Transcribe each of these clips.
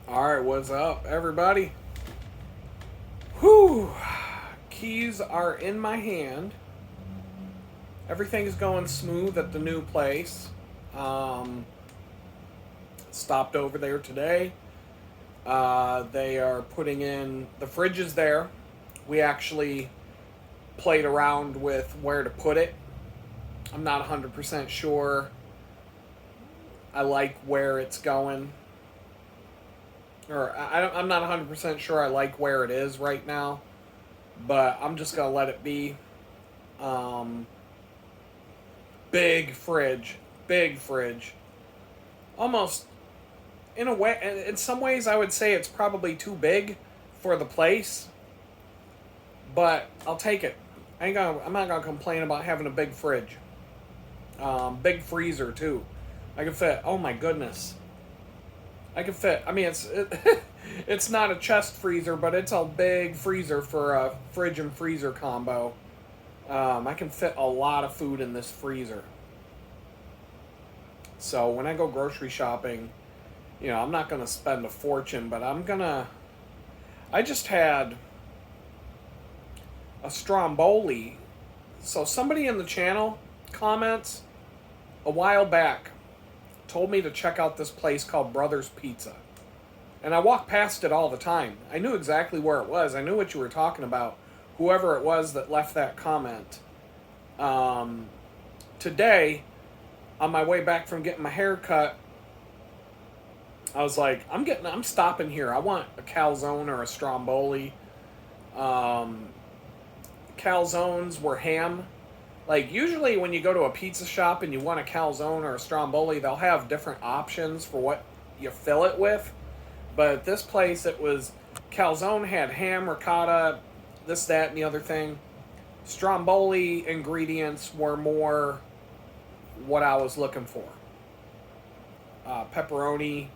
All right, what's up, everybody? Whew. Keys are in my hand. Everything's going smooth at the new place. Um, Stopped over there today. They are putting in the fridge is there. We actually played around with where to put it. I'm not 100% sure I like where it's going. I'm not 100% sure I like where it is right now, but I'm just going to let it be. Um, Big fridge. Big fridge. Almost, in a way, in some ways, I would say it's probably too big for the place, but I'll take it. I'm not gonna complain about having a big fridge. Big freezer too. I can fit. Oh my goodness. I can fit. I mean, it's not a chest freezer, but it's a big freezer for a fridge and freezer combo. I can fit a lot of food in this freezer. So when I go grocery shopping, I'm not going to spend a fortune, but I just had a stromboli. So somebody in the channel comments a while back told me to check out this place called Brothers Pizza. And I walk past it all the time. I knew exactly where it was. I knew what you were talking about. Whoever it was that left that comment. Today, on my way back from getting my hair cut, I was like, I'm stopping here. I want a calzone or a stromboli. Calzones were ham. Like, usually when you go to a pizza shop and you want a calzone or a stromboli, they'll have different options for what you fill it with. But at this place, it was calzone had ham, ricotta, this, that, and the other thing. Stromboli ingredients were more what I was looking for. Pepperoni,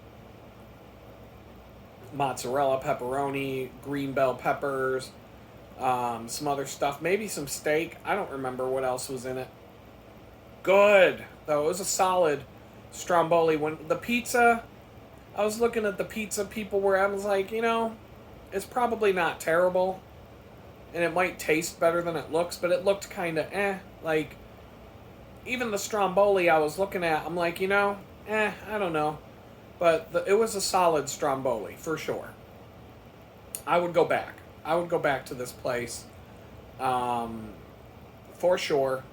mozzarella pepperoni, green bell peppers, some other stuff, maybe some steak. I don't remember what else was in it. Good, though. It was a solid stromboli. When the pizza, I was looking at the pizza people where I was like, it's probably not terrible. And it might taste better than it looks, but it looked kind of Like, even the stromboli I was looking at, I'm like, I don't know. But it was a solid stromboli, for sure. I would go back. I would go back to this place. For sure.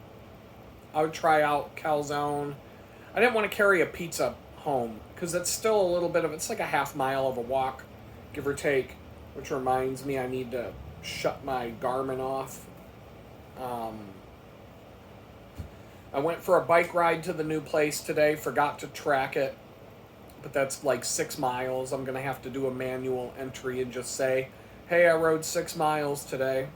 I would try out calzone. I didn't want to carry a pizza home, because it's still a little bit of, it's like a half mile of a walk, give or take. Which reminds me, I need to shut my Garmin off. I went for a bike ride to the new place today, forgot to track it, but that's like 6 miles. I'm going to have to do a manual entry and just say, hey, I rode 6 miles today.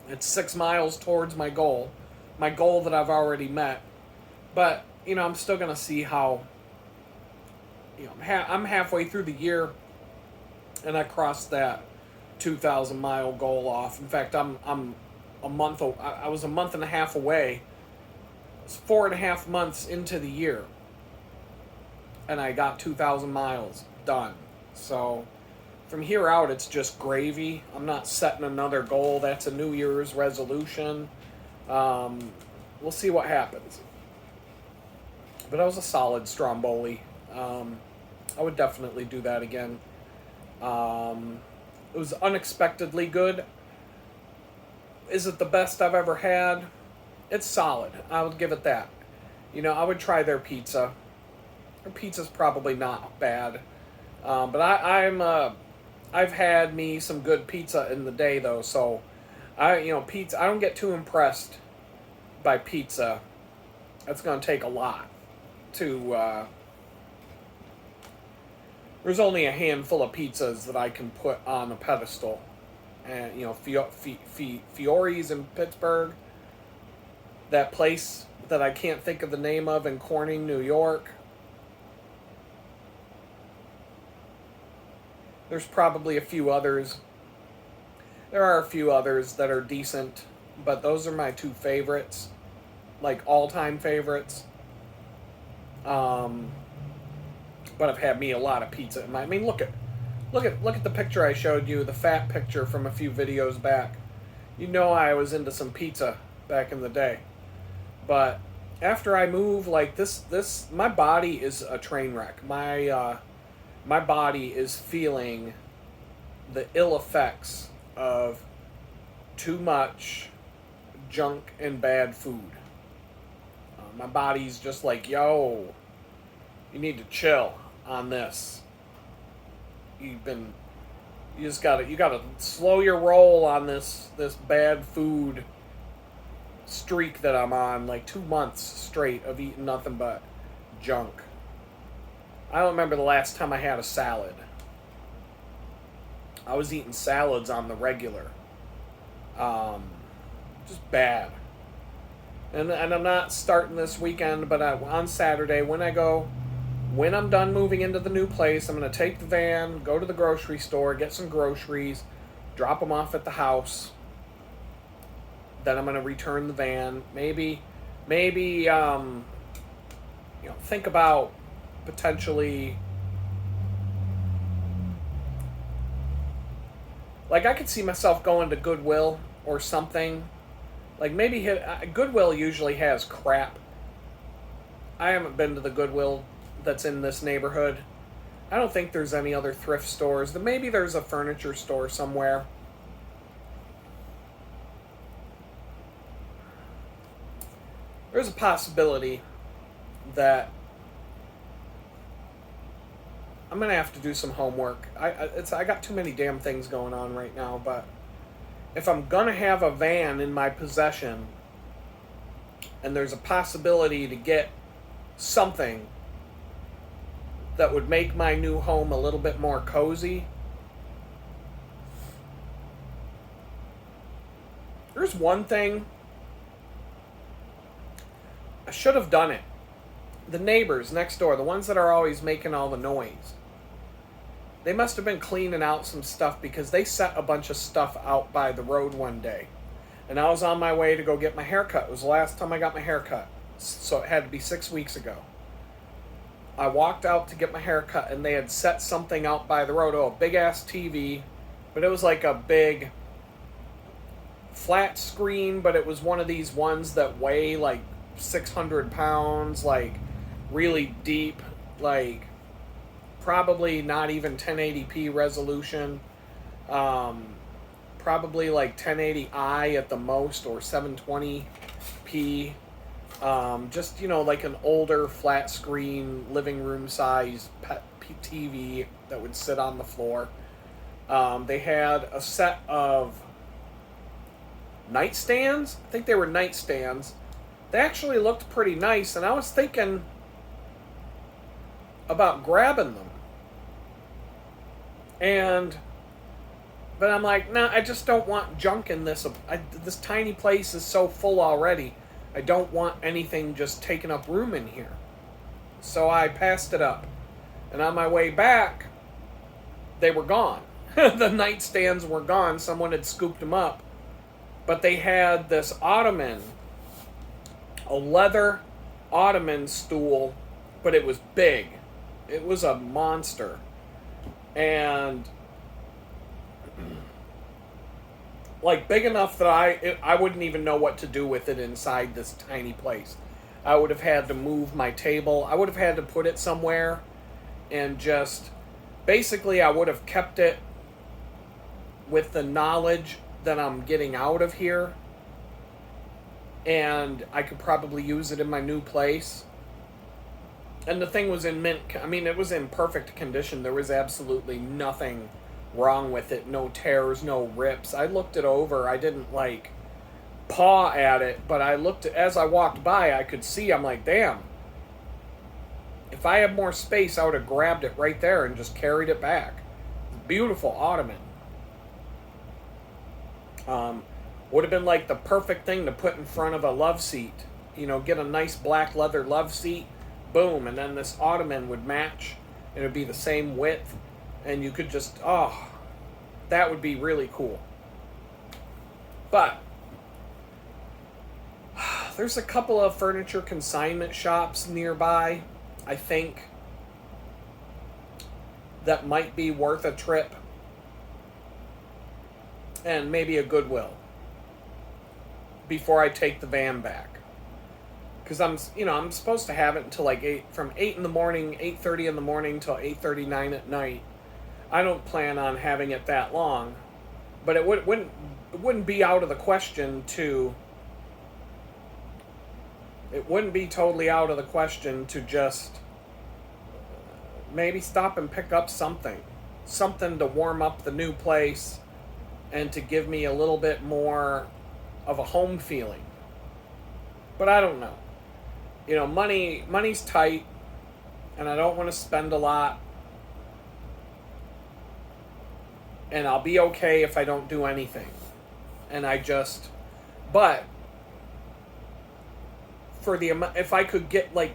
It's 6 miles towards my goal that I've already met. But, I'm still going to see how, I'm halfway through the year, and I crossed that 2,000 mile goal off. In fact, I was a month and a half away. It's 4.5 months into the year, and I got 2,000 miles done. So from here out, it's just gravy. I'm not setting another goal. That's a New Year's resolution. We'll see what happens. But that was a solid stromboli. I would definitely do that again. It was unexpectedly good. Is it the best I've ever had? It's solid. I would give it that. I would try their pizza. Their pizza's probably not bad. But I've had me some good pizza in the day, though. So, pizza, I don't get too impressed by pizza. That's going to take a lot to, there's only a handful of pizzas that I can put on a pedestal. And, Fiore's in Pittsburgh. That place that I can't think of the name of in Corning, New York. There's probably a few others. There are a few others that are decent, but those are my two favorites. Like, all-time favorites. But I've had me a lot of pizza. I mean, look at the picture I showed you, the fat picture from a few videos back. You know I was into some pizza back in the day. But after I move, like this my body is a train wreck. My body is feeling the ill effects of too much junk and bad food. My body's just like, yo, you need to chill on this. You gotta slow your roll on this bad food streak that I'm on, like 2 months straight of eating nothing but junk. I don't remember the last time I had a salad. I was eating salads on the regular. Just bad. And I'm not starting this weekend, but on Saturday when I'm done moving into the new place, I'm going to take the van, go to the grocery store, get some groceries, drop them off at the house. Then I'm going to return the van. Maybe, think about potentially, like, I could see myself going to Goodwill or something. Like, maybe Goodwill usually has crap. I haven't been to the Goodwill that's in this neighborhood. I don't think there's any other thrift stores. Maybe there's a furniture store somewhere. There's a possibility that I'm gonna have to do some homework. I got too many damn things going on right now, but if I'm gonna have a van in my possession and there's a possibility to get something that would make my new home a little bit more cozy, there's one thing I should have done it. The neighbors next door, the ones that are always making all the noise, they must have been cleaning out some stuff because they set a bunch of stuff out by the road one day. And I was on my way to go get my hair cut. It was the last time I got my hair cut. So it had to be 6 weeks ago. I walked out to get my hair cut and they had set something out by the road. Oh, a big ass TV. But it was like a big flat screen, but it was one of these ones that weigh like 600 pounds, like really deep, like probably not even 1080p resolution, probably like 1080i at the most, or 720p, just, like an older flat screen living room size TV that would sit on the floor. They had a set of nightstands. I think they were nightstands. They actually looked pretty nice, and I was thinking about grabbing them. But I'm like, nah, I just don't want junk in this. This tiny place is so full already. I don't want anything just taking up room in here. So I passed it up. And on my way back, they were gone. The nightstands were gone. Someone had scooped them up. But they had this ottoman, a leather ottoman stool, but it was big. It was a monster. And like big enough that I wouldn't even know what to do with it inside this tiny place. I would have had to move my table. I would have had to put it somewhere and just basically I would have kept it with the knowledge that I'm getting out of here, and I could probably use it in my new place. And the thing was it was in perfect condition. There was absolutely nothing wrong with it. No tears, no rips. I looked it over. I didn't paw at it, but as I walked by, I could see, I'm like, damn. If I had more space, I would have grabbed it right there and just carried it back. Beautiful ottoman. Would have been like the perfect thing to put in front of a love seat. Get a nice black leather love seat, boom, and then this ottoman would match, and it would be the same width, and you could just, that would be really cool. But there's a couple of furniture consignment shops nearby, I think. that might be worth a trip, and maybe a Goodwill before I take the van back. Because I'm supposed to have it until like from 8 in the morning, 8:30 in the morning till 8:39 at night. I don't plan on having it that long, but it wouldn't be out of the question to. It wouldn't be totally out of the question to just maybe stop and pick up something to warm up the new place and to give me a little bit more of a home feeling. But I don't know. Money's tight, and I don't want to spend a lot. And I'll be okay if I don't do anything. But if I could get, like,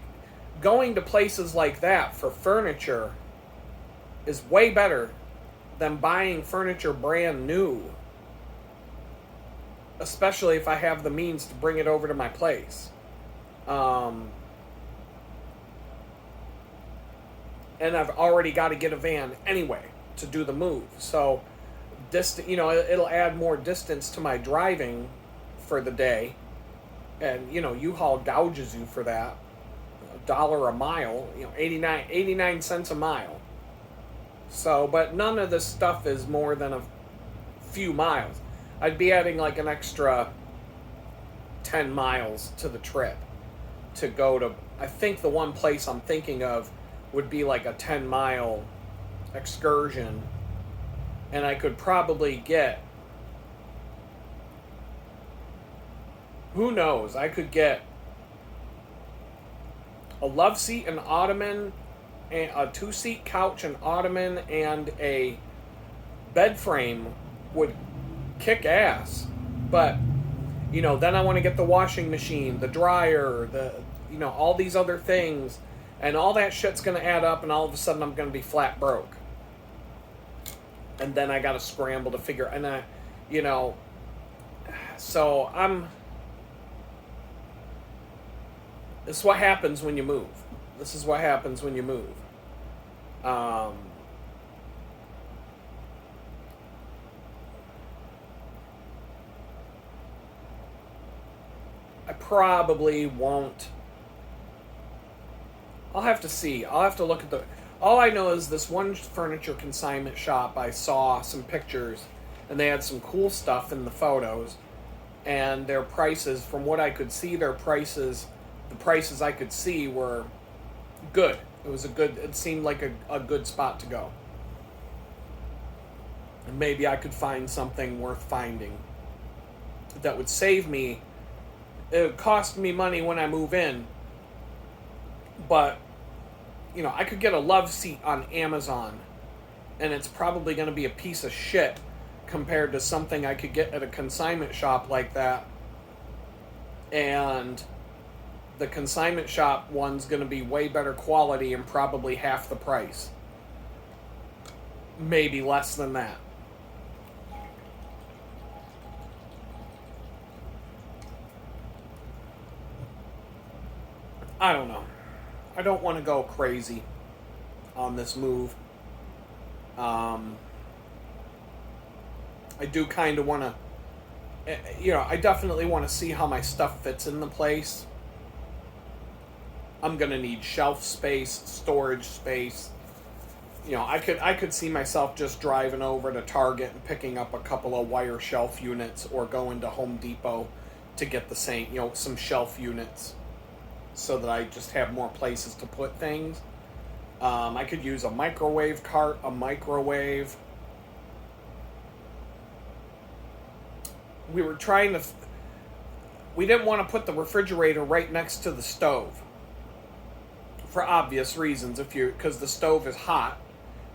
going to places like that for furniture is way better than buying furniture brand new. Especially if I have the means to bring it over to my place. And I've already got to get a van anyway to do the move. So, it'll add more distance to my driving for the day. And, U-Haul gouges you for that. $1 a mile, 89 cents a mile. So, but none of this stuff is more than a few miles. I'd be adding like an extra 10 miles to the trip to go to. I think the one place I'm thinking of would be like a 10-mile excursion, and I could probably get, who knows, I could get a love seat, an ottoman, a 2-seat couch, an ottoman, and a bed frame would kick ass. But, then I want to get the washing machine, the dryer, all these other things, and all that shit's going to add up, and all of a sudden I'm going to be flat broke. And then I got to scramble to figure, so this is what happens when you move. I probably won't. I'll have to see. I'll have to look at all I know is this one furniture consignment shop, I saw some pictures, and they had some cool stuff in the photos, and their prices, from what I could see, the prices I could see were good. It seemed like a good spot to go. And maybe I could find something worth finding that would save me. It would cost me money when I move in, but, I could get a love seat on Amazon, and it's probably going to be a piece of shit compared to something I could get at a consignment shop like that. And the consignment shop one's going to be way better quality and probably half the price. Maybe less than that. I don't know. I don't want to go crazy on this move. I do kind of want to, I definitely want to see how my stuff fits in the place. I'm going to need shelf space, storage space. I could see myself just driving over to Target and picking up a couple of wire shelf units, or going to Home Depot to get the same, some shelf units, so that I just have more places to put things. I could use a microwave cart, a microwave. We didn't want to put the refrigerator right next to the stove, for obvious reasons. Because the stove is hot,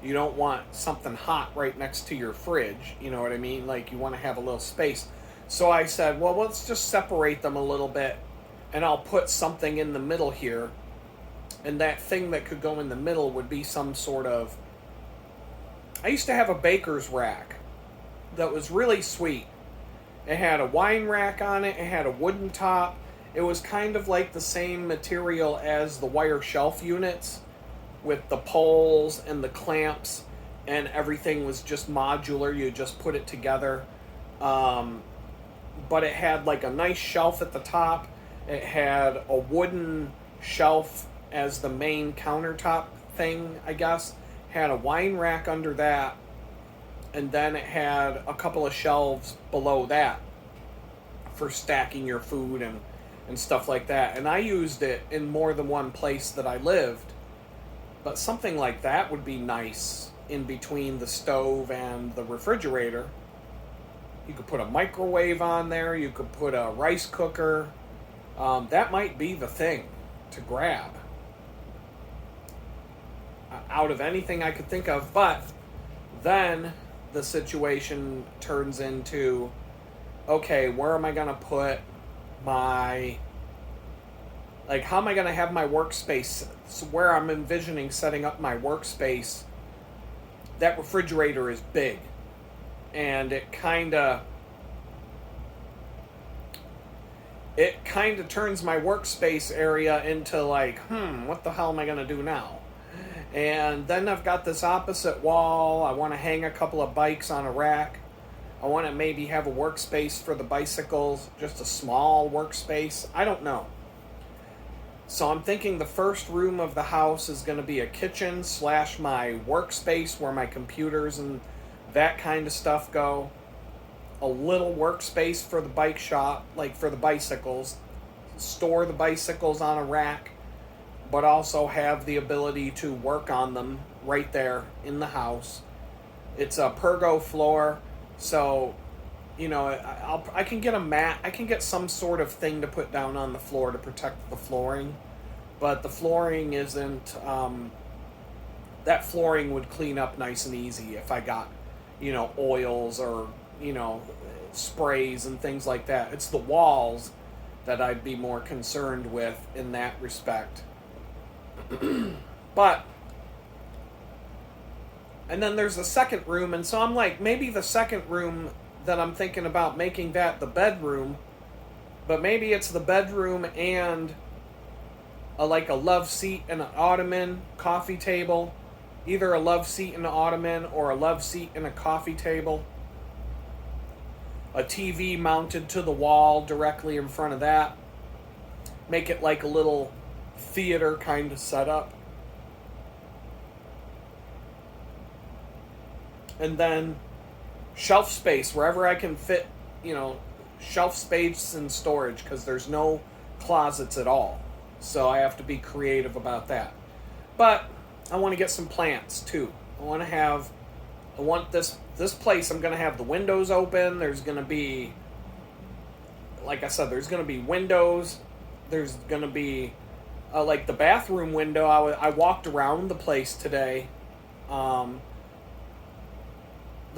you don't want something hot right next to your fridge. You know what I mean? Like, you want to have a little space. So I said, well, let's just separate them a little bit, and I'll put something in the middle here. And that thing that could go in the middle would be some sort of... I used to have a baker's rack that was really sweet. It had a wine rack on it. It had a wooden top. It was kind of like the same material as the wire shelf units, with the poles and the clamps, and everything was just modular. You just put it together. But it had like a nice shelf at the top. It had a wooden shelf as the main countertop thing, I guess. Had a wine rack under that, and then it had a couple of shelves below that for stacking your food and stuff like that. And I used it in more than one place that I lived. But something like that would be nice in between the stove and the refrigerator. You could put a microwave on there. You could put a rice cooker. That might be the thing to grab out of anything I could think of. But then the situation turns into, okay, where am I going to put my, like, how am I going to have my workspace? So where I'm envisioning setting up my workspace, that refrigerator is big. And it kind of turns my workspace area into like, what the hell am I going to do now? And then I've got this opposite wall. I want to hang a couple of bikes on a rack. I want to maybe have a workspace for the bicycles, just a small workspace. I don't know. So I'm thinking the first room of the house is going to be a kitchen / my workspace where my computers and that kind of stuff go. A little workspace for the bike shop, like for the bicycles. Store the bicycles on a rack, but also have the ability to work on them right there in the house. It's a pergo floor, so, you know, I can get a mat. I can get some sort of thing to put down on the floor to protect the flooring, but the flooring isn't, that flooring would clean up nice and easy if I got, you know, oils or, you know, sprays and things like that. It's the walls that I'd be more concerned with in that respect. But, and then there's the second room, and so I'm like, maybe the second room that I'm thinking about making that the bedroom, but maybe it's the bedroom and like a love seat and an ottoman, coffee table, either a love seat and an ottoman or a love seat and a coffee table, a TV mounted to the wall directly in front of that, make it like a little theater kind of setup. And then shelf space wherever I can fit, you know, shelf space and storage, because there's no closets at all. So I have to be creative about that. But I want to get some plants too. I want this place, I'm going to have the windows open. There's going to be, like I said, there's going to be windows. There's going to be like the bathroom window. I walked around the place today. The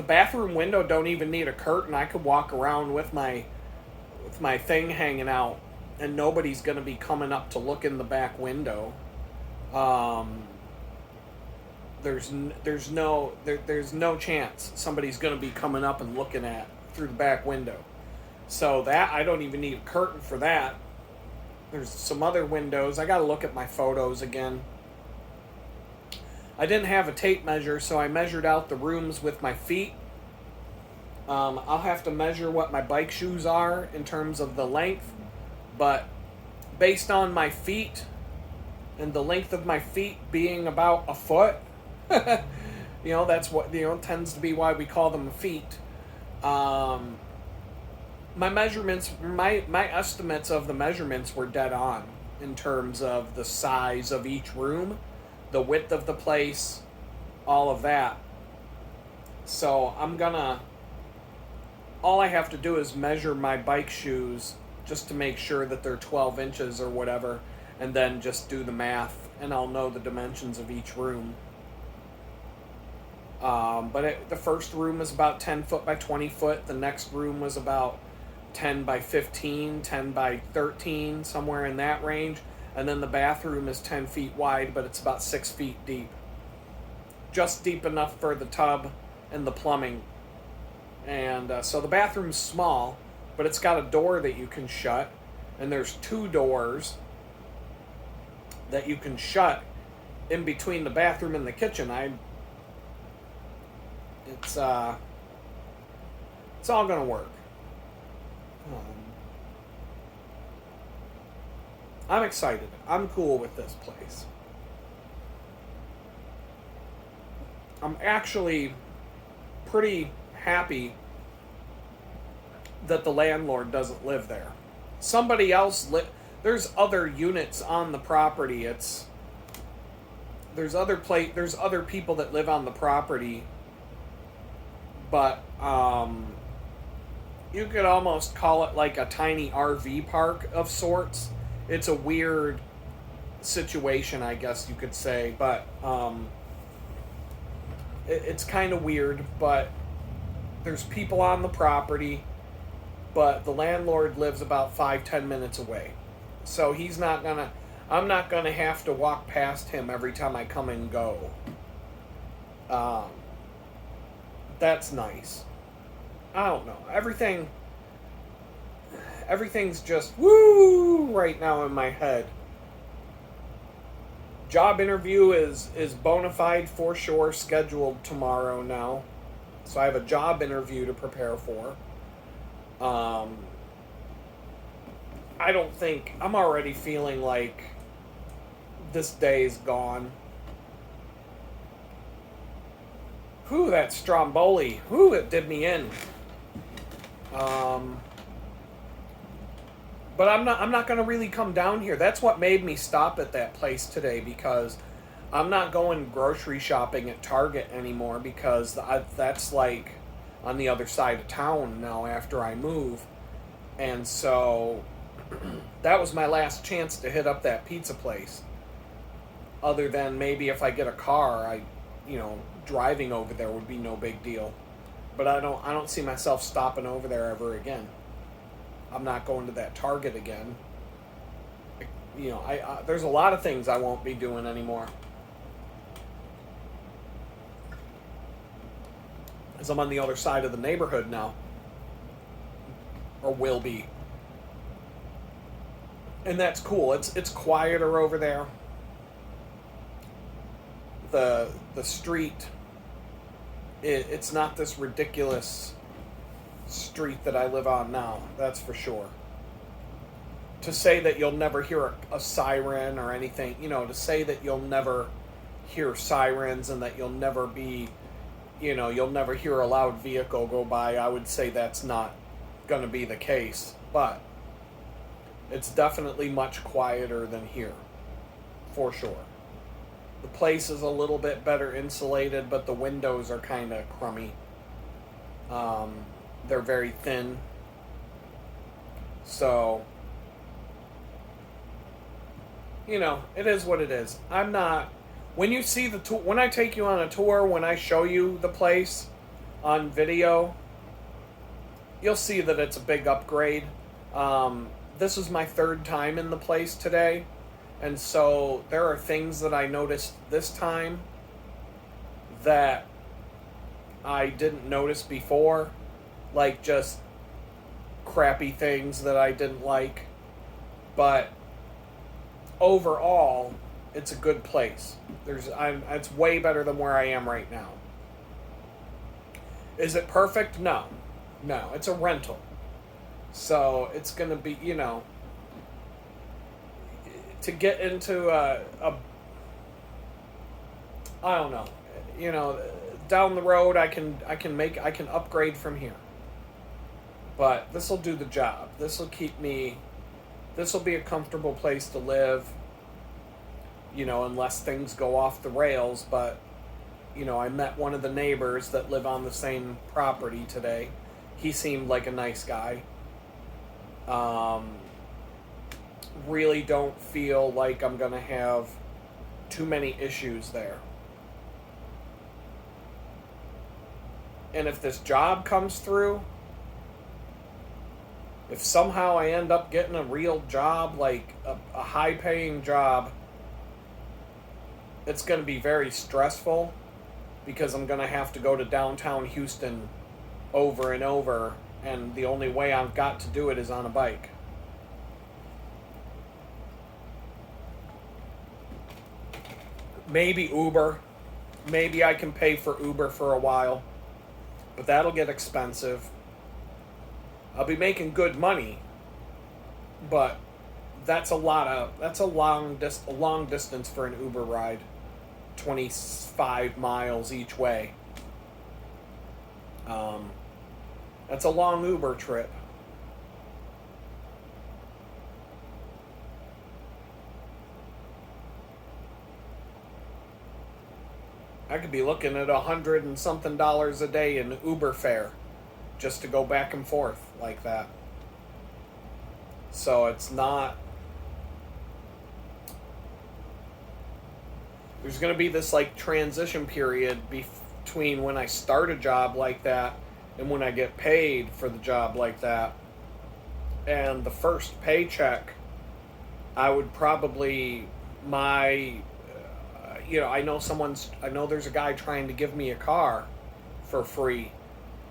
bathroom window don't even need a curtain. I could walk around with my thing hanging out, and nobody's going to be coming up to look in the back window. There's no chance somebody's going to be coming up and looking at through the back window. So that I don't even need a curtain for that. There's some other windows. I got to look at my photos again. I didn't have a tape measure, so I measured out the rooms with my feet. I'll have to measure what my bike shoes are in terms of the length, but based on my feet and the length of my feet being about a foot, you know, that's what, you know, tends to be why we call them feet. My measurements, my estimates of the measurements were dead on in terms of the size of each room, the width of the place, all of that. So all I have to do is measure my bike shoes just to make sure that they're 12 inches or whatever, and then just do the math, and I'll know the dimensions of each room. The first room was about 10 foot by 20 foot. The next room was about 10 by 15, 10 by 13, somewhere in that range. And then the bathroom is 10 feet wide, but it's about 6 feet deep. Just deep enough for the tub and the plumbing. And so the bathroom's small, but it's got a door that you can shut. And there's 2 doors that you can shut in between the bathroom and the kitchen. It's all gonna work. I'm excited. I'm cool with this place. I'm actually pretty happy that the landlord doesn't live there. Somebody else there's other units on the property. There's other people that live on the property, but you could almost call it like a tiny RV park of sorts. It's a weird situation, I guess you could say, but it's kind of weird, but there's people on the property, but the landlord lives about 5-10 minutes away. So I'm not gonna have to walk past him every time I come and go. That's nice. I don't know. Everything's just woo right now in my head. Job interview is bona fide for sure, scheduled tomorrow now. So I have a job interview to prepare for. I don't think, I'm already feeling like this day's gone. Whew, that Stromboli. Whew, it did me in. But I'm not going to really come down here. That's what made me stop at that place today, because I'm not going grocery shopping at Target anymore, because that's like on the other side of town now after I move. And so that was my last chance to hit up that pizza place. Other than maybe if I get a car, driving over there would be no big deal. But I don't see myself stopping over there ever again. I'm not going to that Target again. There's a lot of things I won't be doing anymore. As I'm on the other side of the neighborhood now. Or will be. And that's cool. It's quieter over there. The street, it's not this ridiculous street that I live on now, that's for sure. To say that you'll never hear a siren or anything, to say that you'll never hear sirens and that you'll never hear a loud vehicle go by, I would say that's not going to be the case. But it's definitely much quieter than here, for sure. The place is a little bit better insulated, but the windows are kind of crummy. They're very thin. So, it is what it is. I'm not... When you see when I take you on a tour, when I show you the place on video, you'll see that it's a big upgrade. This is my third time in the place today. And so there are things that I noticed this time that I didn't notice before. Like just crappy things that I didn't like. But overall, it's a good place. It's way better than where I am right now. Is it perfect? No. No, it's a rental. So it's going to be, to get into I don't know, down the road I can upgrade from here. But this will do the job. This will be a comfortable place to live, unless things go off the rails. But, I met one of the neighbors that live on the same property today. He seemed like a nice guy. Really don't feel like I'm going to have too many issues there. And if this job comes through, if somehow I end up getting a real job, like a high-paying job, it's going to be very stressful because I'm going to have to go to downtown Houston over and over, and the only way I've got to do it is on a bike. Maybe Uber. Maybe I can pay for Uber for a while, but that'll get expensive. I'll be making good money, but that's a long distance for an Uber ride. 25 miles each way. Um, that's a long Uber trip. I could be looking at $100 and something a day in Uber fare just to go back and forth like that. So it's not. There's going to be this like transition period between when I start a job like that and when I get paid for the job like that. And the first paycheck, I would probably I know there's a guy trying to give me a car for free.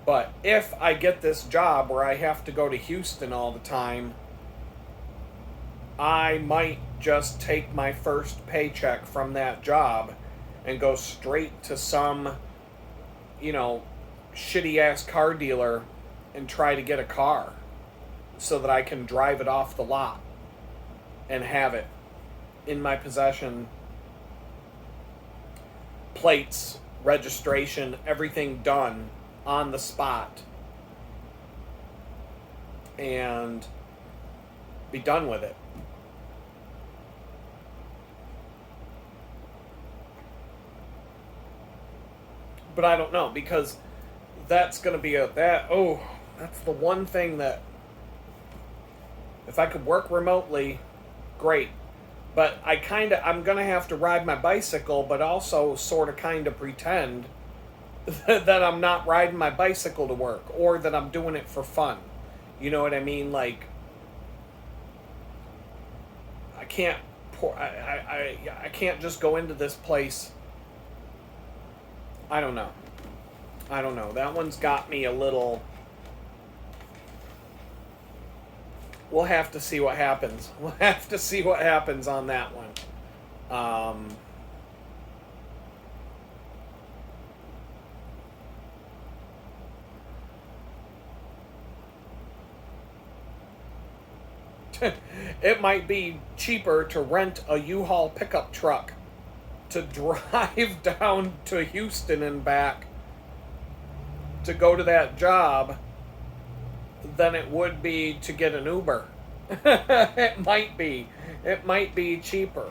But if I get this job where I have to go to Houston all the time, I might just take my first paycheck from that job and go straight to some, shitty ass car dealer and try to get a car so that I can drive it off the lot and have it in my possession. Plates, registration, everything done on the spot, and be done with it. But I don't know, because that's going to be that's the one thing that if I could work remotely, great. But I'm going to have to ride my bicycle, but also sort of kind of pretend that I'm not riding my bicycle to work, or that I'm doing it for fun. You know what I mean? Like, I can't just go into this place. I don't know. That one's got me a little. We'll have to see what happens. We'll have to see what happens on that one. It might be cheaper to rent a U-Haul pickup truck to drive down to Houston and back to go to that job than it would be to get an Uber. It might be cheaper.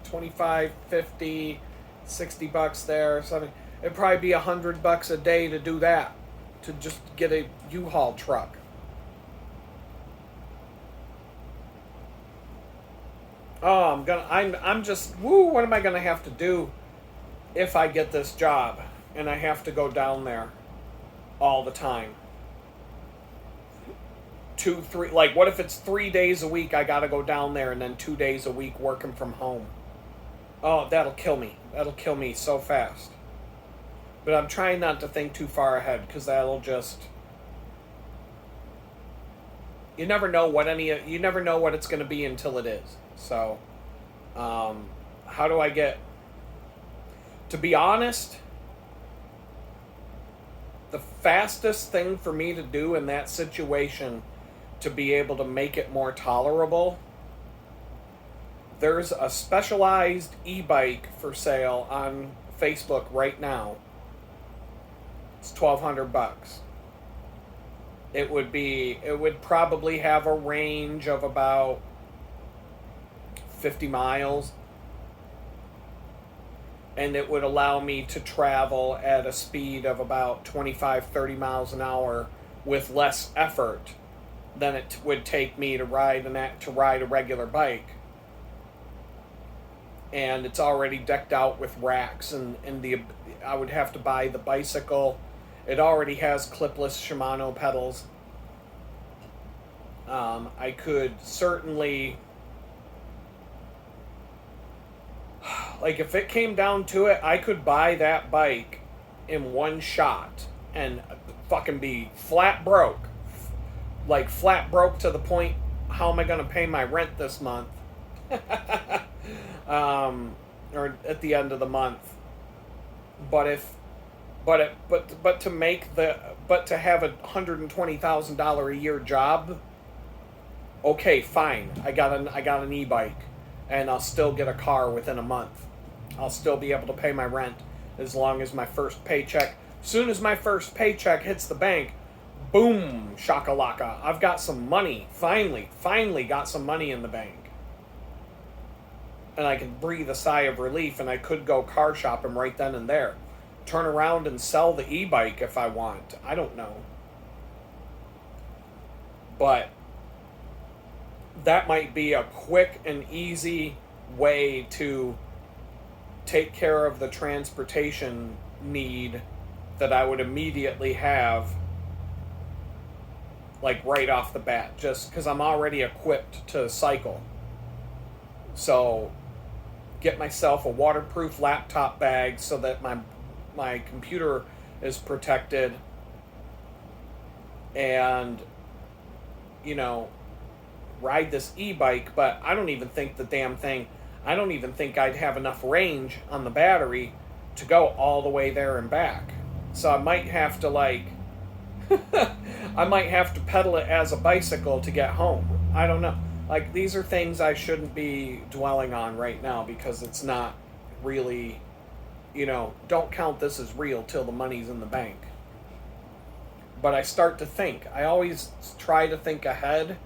25, 50, 60 bucks there or something. It'd probably be $100 a day to do that, to just get a U-Haul truck. Oh, what am I gonna have to do if I get this job and I have to go down there all the time? 2, 3, like, what if it's 3 days a week I gotta go down there and then 2 days a week working from home? Oh, that'll kill me. That'll kill me so fast. But I'm trying not to think too far ahead, because that'll just... You never know what it's going to be until it is. So, how do I get... To be honest, the fastest thing for me to do in that situation to be able to make it more tolerable, there's a specialized e-bike for sale on Facebook right now. It's $1,200. It would probably have a range of about 50 miles. And it would allow me to travel at a speed of about 25, 30 miles an hour with less effort than it would take me to ride a regular bike. And it's already decked out with racks, and I would have to buy the bicycle. It already has clipless Shimano pedals. I could certainly, like, if it came down to it, I could buy that bike in one shot and fucking be flat broke. Like, flat broke to the point, how am I going to pay my rent this month? or at the end of the month. But if but to make the but to have $120,000 a year job, okay, fine. I got an e-bike, and I'll still get a car within a month. I'll still be able to pay my rent as long as my first paycheck. Soon as my first paycheck hits the bank, boom, shakalaka. I've got some money. Finally got some money in the bank. And I can breathe a sigh of relief, and I could go car shopping right then and there. Turn around and sell the e-bike if I want. I don't know. But that might be a quick and easy way to take care of the transportation need that I would immediately have, like right off the bat, just because I'm already equipped to cycle. So get myself a waterproof laptop bag so that my computer is protected, and ride this e-bike. But I don't even think I don't even think I'd have enough range on the battery to go all the way there and back. So I might have to I might have to pedal it as a bicycle to get home. I don't know. Like, these are things I shouldn't be dwelling on right now, because it's not really, don't count this as real till the money's in the bank. But I start to think. I always try to think ahead.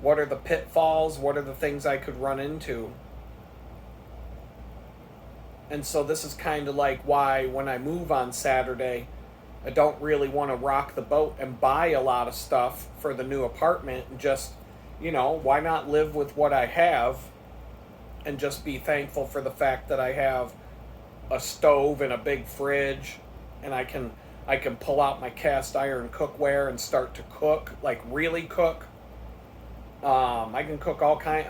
What are the pitfalls? What are the things I could run into? And so this is kind of like why when I move on Saturday, I don't really want to rock the boat and buy a lot of stuff for the new apartment, and just, why not live with what I have and just be thankful for the fact that I have a stove and a big fridge, and I can pull out my cast iron cookware and start to cook, like really cook. I can cook all kind.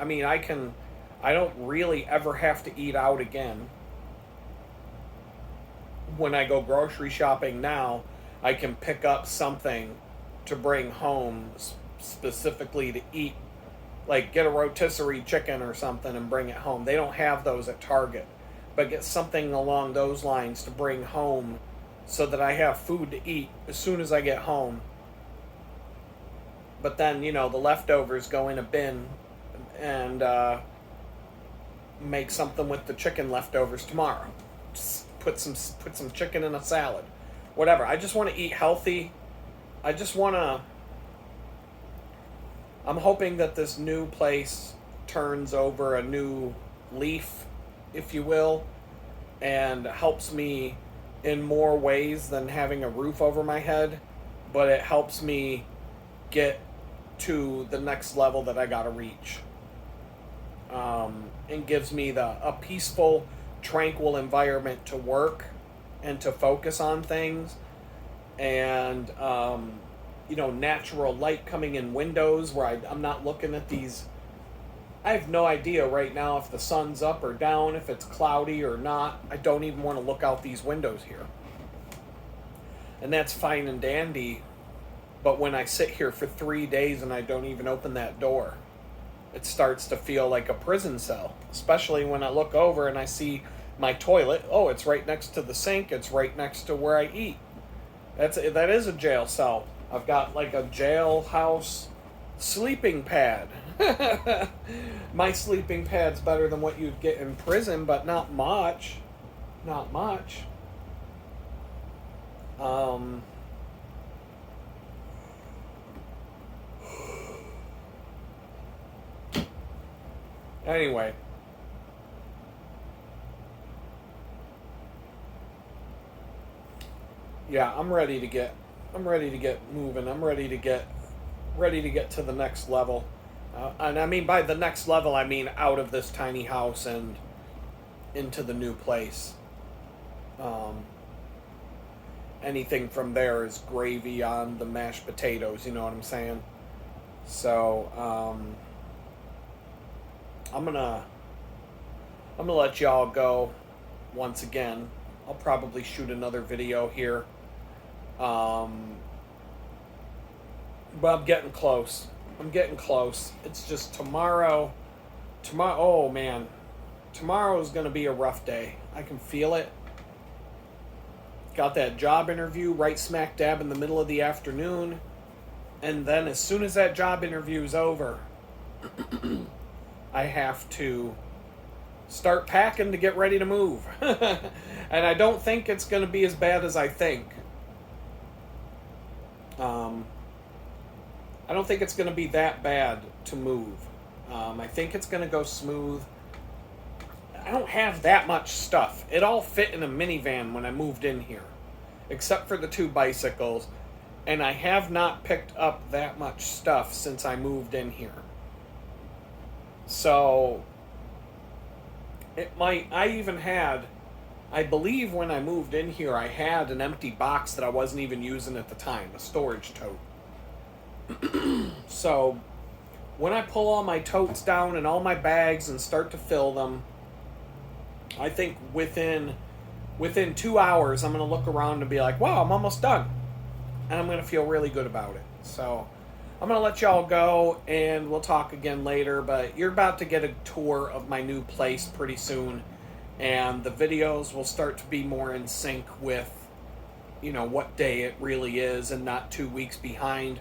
I don't really ever have to eat out again. When I go grocery shopping now, I can pick up something to bring home specifically to eat, like get a rotisserie chicken or something and bring it home. They don't have those at Target, but get something along those lines to bring home so that I have food to eat as soon as I get home. But then, the leftovers go in a bin, and make something with the chicken leftovers tomorrow. Just put some chicken in a salad. Whatever. I just want to eat healthy. I'm hoping that this new place turns over a new leaf, if you will, and helps me in more ways than having a roof over my head, but it helps me get to the next level that I gotta reach. And gives me a peaceful, tranquil environment to work and to focus on things, and natural light coming in windows where I'm not looking at these. I have no idea right now if the sun's up or down, if it's cloudy or not. I don't even want to look out these windows here. And that's fine and dandy, but when I sit here for 3 days and I don't even open that door, it starts to feel like a prison cell, especially when I look over and I see my toilet. Oh, it's right next to the sink. It's right next to where I eat. That is a jail cell. I've got like a jailhouse sleeping pad. My sleeping pad's better than what you'd get in prison, but not much. Not much. Anyway. Yeah, I'm ready to get moving. I'm ready to get to the next level. And I mean, by the next level, I mean out of this tiny house and into the new place. Anything from there is gravy on the mashed potatoes, you know what I'm saying? So, I'm gonna let y'all go once again. I'll probably shoot another video here. But I'm getting close. It's just tomorrow. Oh man, tomorrow is going to be a rough day. I can feel it. Got that job interview right smack dab in the middle of the afternoon. And then as soon as that job interview is over, I have to start packing to get ready to move. And I don't think it's going to be as bad as I think. I don't think it's going to be that bad to move. I think it's going to go smooth. I don't have that much stuff. It all fit in a minivan when I moved in here, except for the 2 bicycles. And I have not picked up that much stuff since I moved in here. So, I believe when I moved in here, I had an empty box that I wasn't even using at the time, a storage tote. So, when I pull all my totes down and all my bags and start to fill them, I think within 2 hours, I'm going to look around and be like, wow, I'm almost done. And I'm going to feel really good about it. So, I'm going to let y'all go, and we'll talk again later. But you're about to get a tour of my new place pretty soon. And the videos will start to be more in sync with, what day it really is and not 2 weeks behind.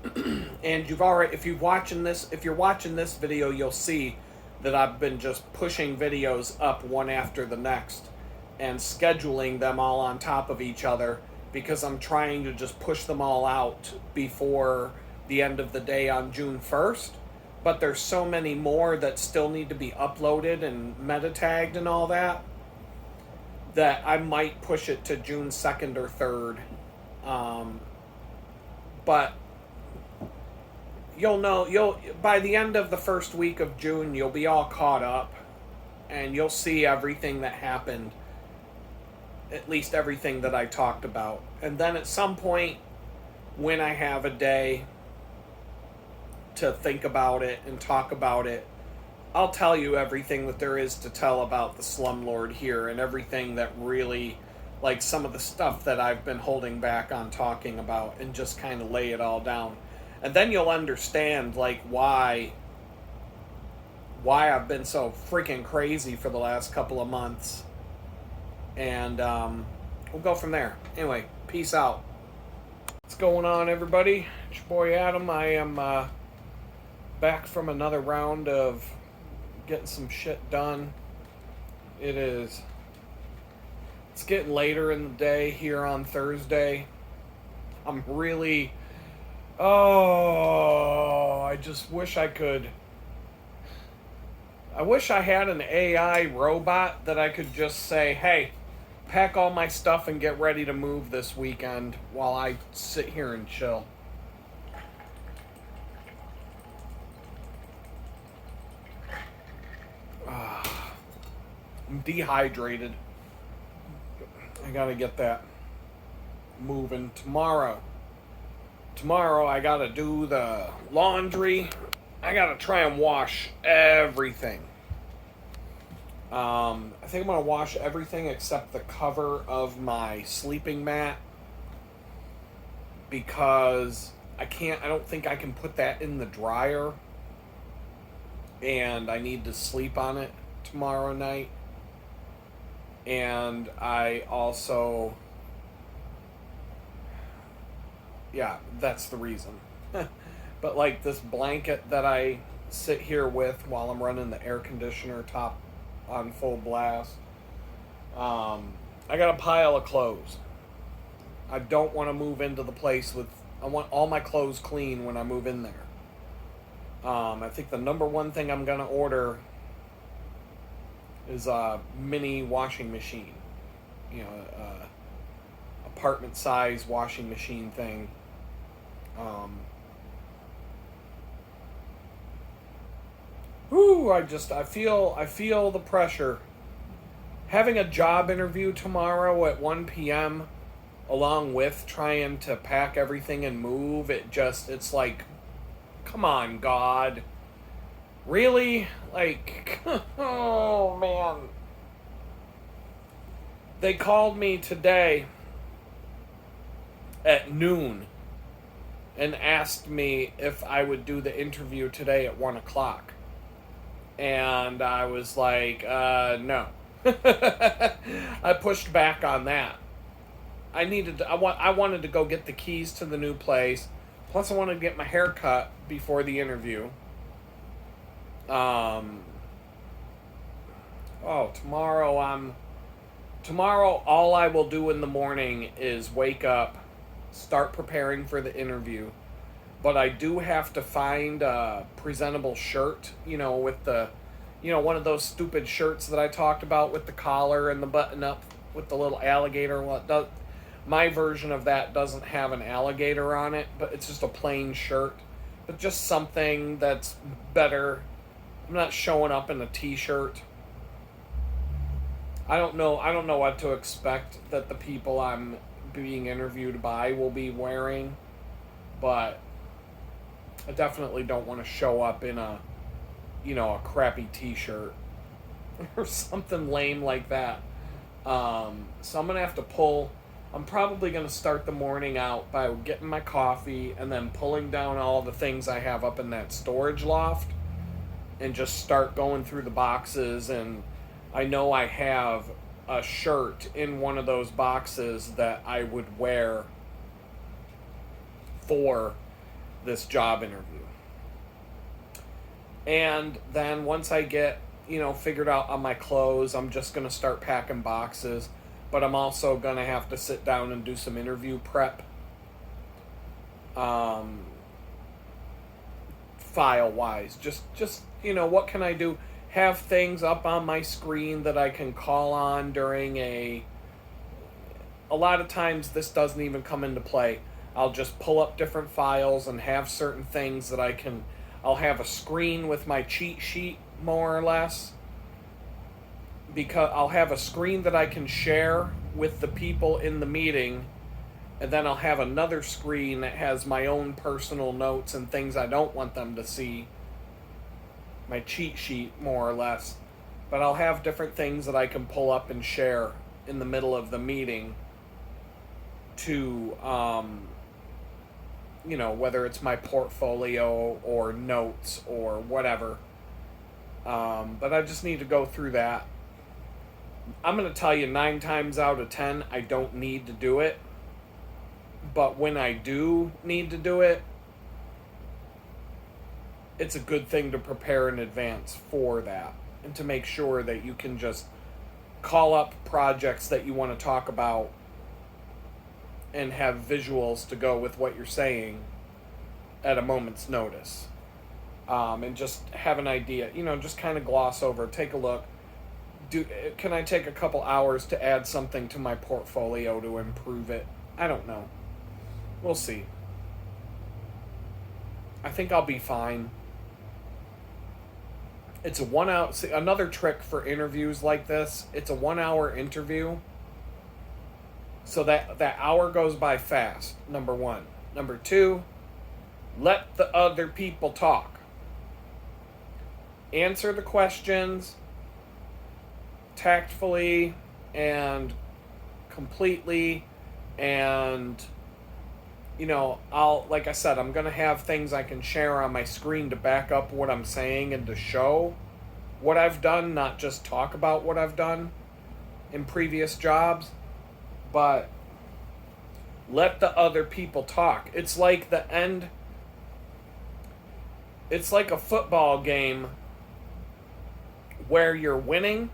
And if you're watching this video, you'll see that I've been just pushing videos up one after the next and scheduling them all on top of each other because I'm trying to just push them all out before the end of the day on June 1st. But there's so many more that still need to be uploaded and meta tagged and all that I might push it to June 2nd or 3rd. But by the end of the first week of June, you'll be all caught up and you'll see everything that happened, at least everything that I talked about. And then at some point, when I have a day to think about it and talk about it, I'll tell you everything that there is to tell about the slumlord here and everything that really, like some of the stuff that I've been holding back on talking about, and just kind of lay it all down. And then you'll understand why I've been so freaking crazy for the last couple of months. And we'll go from there. Anyway, peace out. What's going on, everybody? It's your boy Adam. I am back from another round of getting some shit done. It's getting later in the day here on Thursday. I just wish I wish I had an AI robot that I could just say, hey, pack all my stuff and get ready to move this weekend while I sit here and chill. I'm dehydrated. I gotta get that moving tomorrow. Tomorrow I gotta do the laundry. I gotta try and wash everything. I think I'm gonna wash everything except the cover of my sleeping mat, because I don't think I can put that in the dryer, and I need to sleep on it tomorrow night. And I also, that's the reason. But this blanket that I sit here with while I'm running the air conditioner top on full blast, I got a pile of clothes. I don't want to move into the place I want all my clothes clean when I move in there. I think the number one thing I'm going to order is a mini washing machine. Apartment size washing machine thing. I feel the pressure. Having a job interview tomorrow at 1 p.m. along with trying to pack everything and move, it's like, come on, God. Really? Oh, man. They called me today at noon and asked me if I would do the interview today at 1 o'clock. And I was like, no. I pushed back on that. I wanted to go get the keys to the new place. Plus, I wanted to get my hair cut before the interview. Um, oh, tomorrow, all I will do in the morning is wake up, start preparing for the interview. But I do have to find a presentable shirt, with one of those stupid shirts that I talked about with the collar and the button up with the little alligator. My version of that doesn't have an alligator on it, but it's just a plain shirt. But just something that's better. I'm not showing up in a t-shirt. I don't know what to expect that the people I'm being interviewed by will be wearing, but I definitely don't want to show up in a crappy t-shirt or something lame like that. So I'm probably going to start the morning out by getting my coffee and then pulling down all the things I have up in that storage loft and just start going through the boxes. And I know I have a shirt in one of those boxes that I would wear for this job interview. And then once I get, figured out on my clothes, I'm just going to start packing boxes. But I'm also going to have to sit down and do some interview prep. File-wise. Just what can I do? Have things up on my screen that I can call on during a lot of times this doesn't even come into play. I'll just pull up different files and have certain things that I'll have a screen with my cheat sheet, more or less. Because I'll have a screen that I can share with the people in the meeting, and then I'll have another screen that has my own personal notes and things I don't want them to see. My cheat sheet, more or less. But I'll have different things that I can pull up and share in the middle of the meeting to, whether it's my portfolio or notes or whatever. But I just need to go through that. I'm going to tell you 9 times out of 10, I don't need to do it. But when I do need to do it, it's a good thing to prepare in advance for that. And to make sure that you can just call up projects that you want to talk about and have visuals to go with what you're saying at a moment's notice. And just have an idea. Just kind of gloss over, take a look. Can I take a couple hours to add something to my portfolio to improve it? I don't know. We'll see. I think I'll be fine. It's a 1 hour. See, another trick for interviews like this, it's a 1 hour interview. So that hour goes by fast, number 1. Number 2, let the other people talk. Answer the questions tactfully and completely, and like I said, I'm gonna have things I can share on my screen to back up what I'm saying and to show what I've done, not just talk about what I've done in previous jobs, but let the other people talk. It's like it's like a football game where you're winning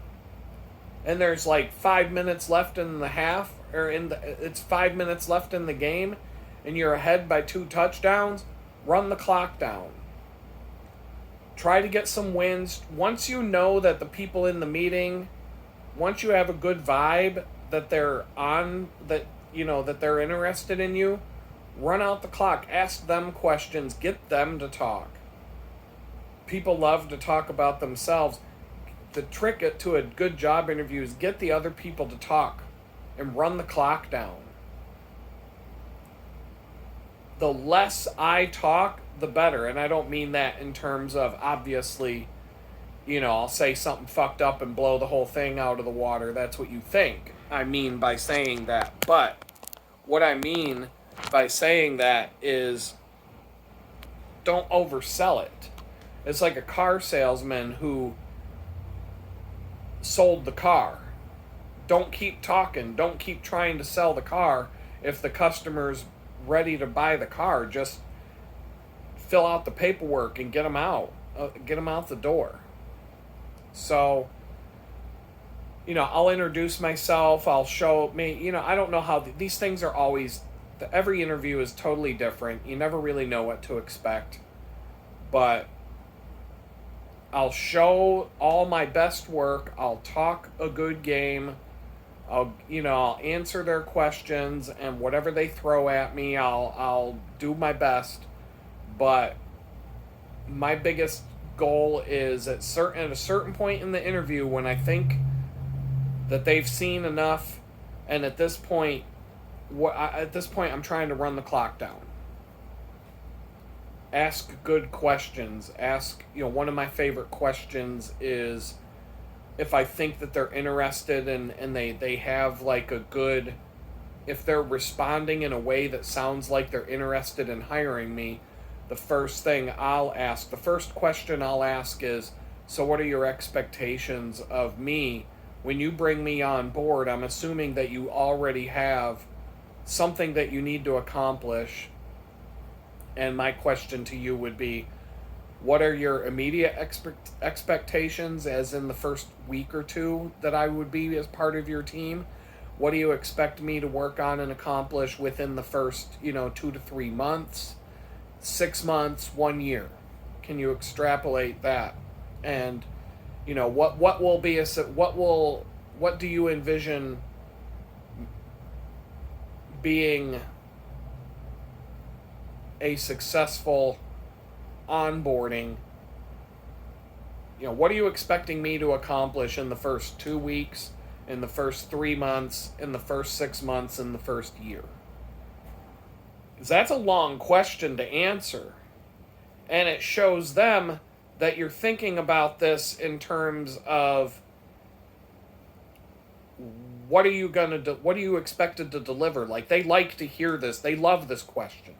and there's like 5 minutes left in the half, or it's 5 minutes left in the game, and you're ahead by 2 touchdowns. Run the clock down. Try to get some wins. Once you know that the people in the meeting, once you have a good vibe that they're on, that they're interested in you, run out the clock. Ask them questions. Get them to talk. People love to talk about themselves. The trick to a good job interview is get the other people to talk and run the clock down. The less I talk, the better. And I don't mean that in terms of, obviously, I'll say something fucked up and blow the whole thing out of the water. That's what you think I mean by saying that. But what I mean by saying that is don't oversell it. It's like a car salesman who sold the car. Don't keep talking. Don't keep trying to sell the car if the customer's ready to buy the car. Just fill out the paperwork and get them out. Get them out the door. So, I'll introduce myself. I'll show me. I don't know how these things are always. Every interview is totally different. You never really know what to expect. But I'll show all my best work. I'll talk a good game. I'll answer their questions, and whatever they throw at me, I'll do my best. But my biggest goal is at a certain point in the interview, when I think that they've seen enough, and at this point I'm trying to run the clock down. Ask good questions. One of my favorite questions is, if I think that they're interested and they have like a good, if they're responding in a way that sounds like they're interested in hiring me, the first question I'll ask is, so what are your expectations of me when you bring me on board? I'm assuming that you already have something that you need to accomplish. And my question to you would be, what are your immediate expectations, as in the first week or two that I would be as part of your team? What do you expect me to work on and accomplish within the first, 2 to 3 months, 6 months, 1 year? Can you extrapolate that? And, what do you envision being a successful onboarding? What are you expecting me to accomplish in the first 2 weeks, in the first 3 months, in the first 6 months, in the first year? Because that's a long question to answer. And it shows them that you're thinking about this in terms of, what are you expected to deliver? Like, they like to hear this. They love this question.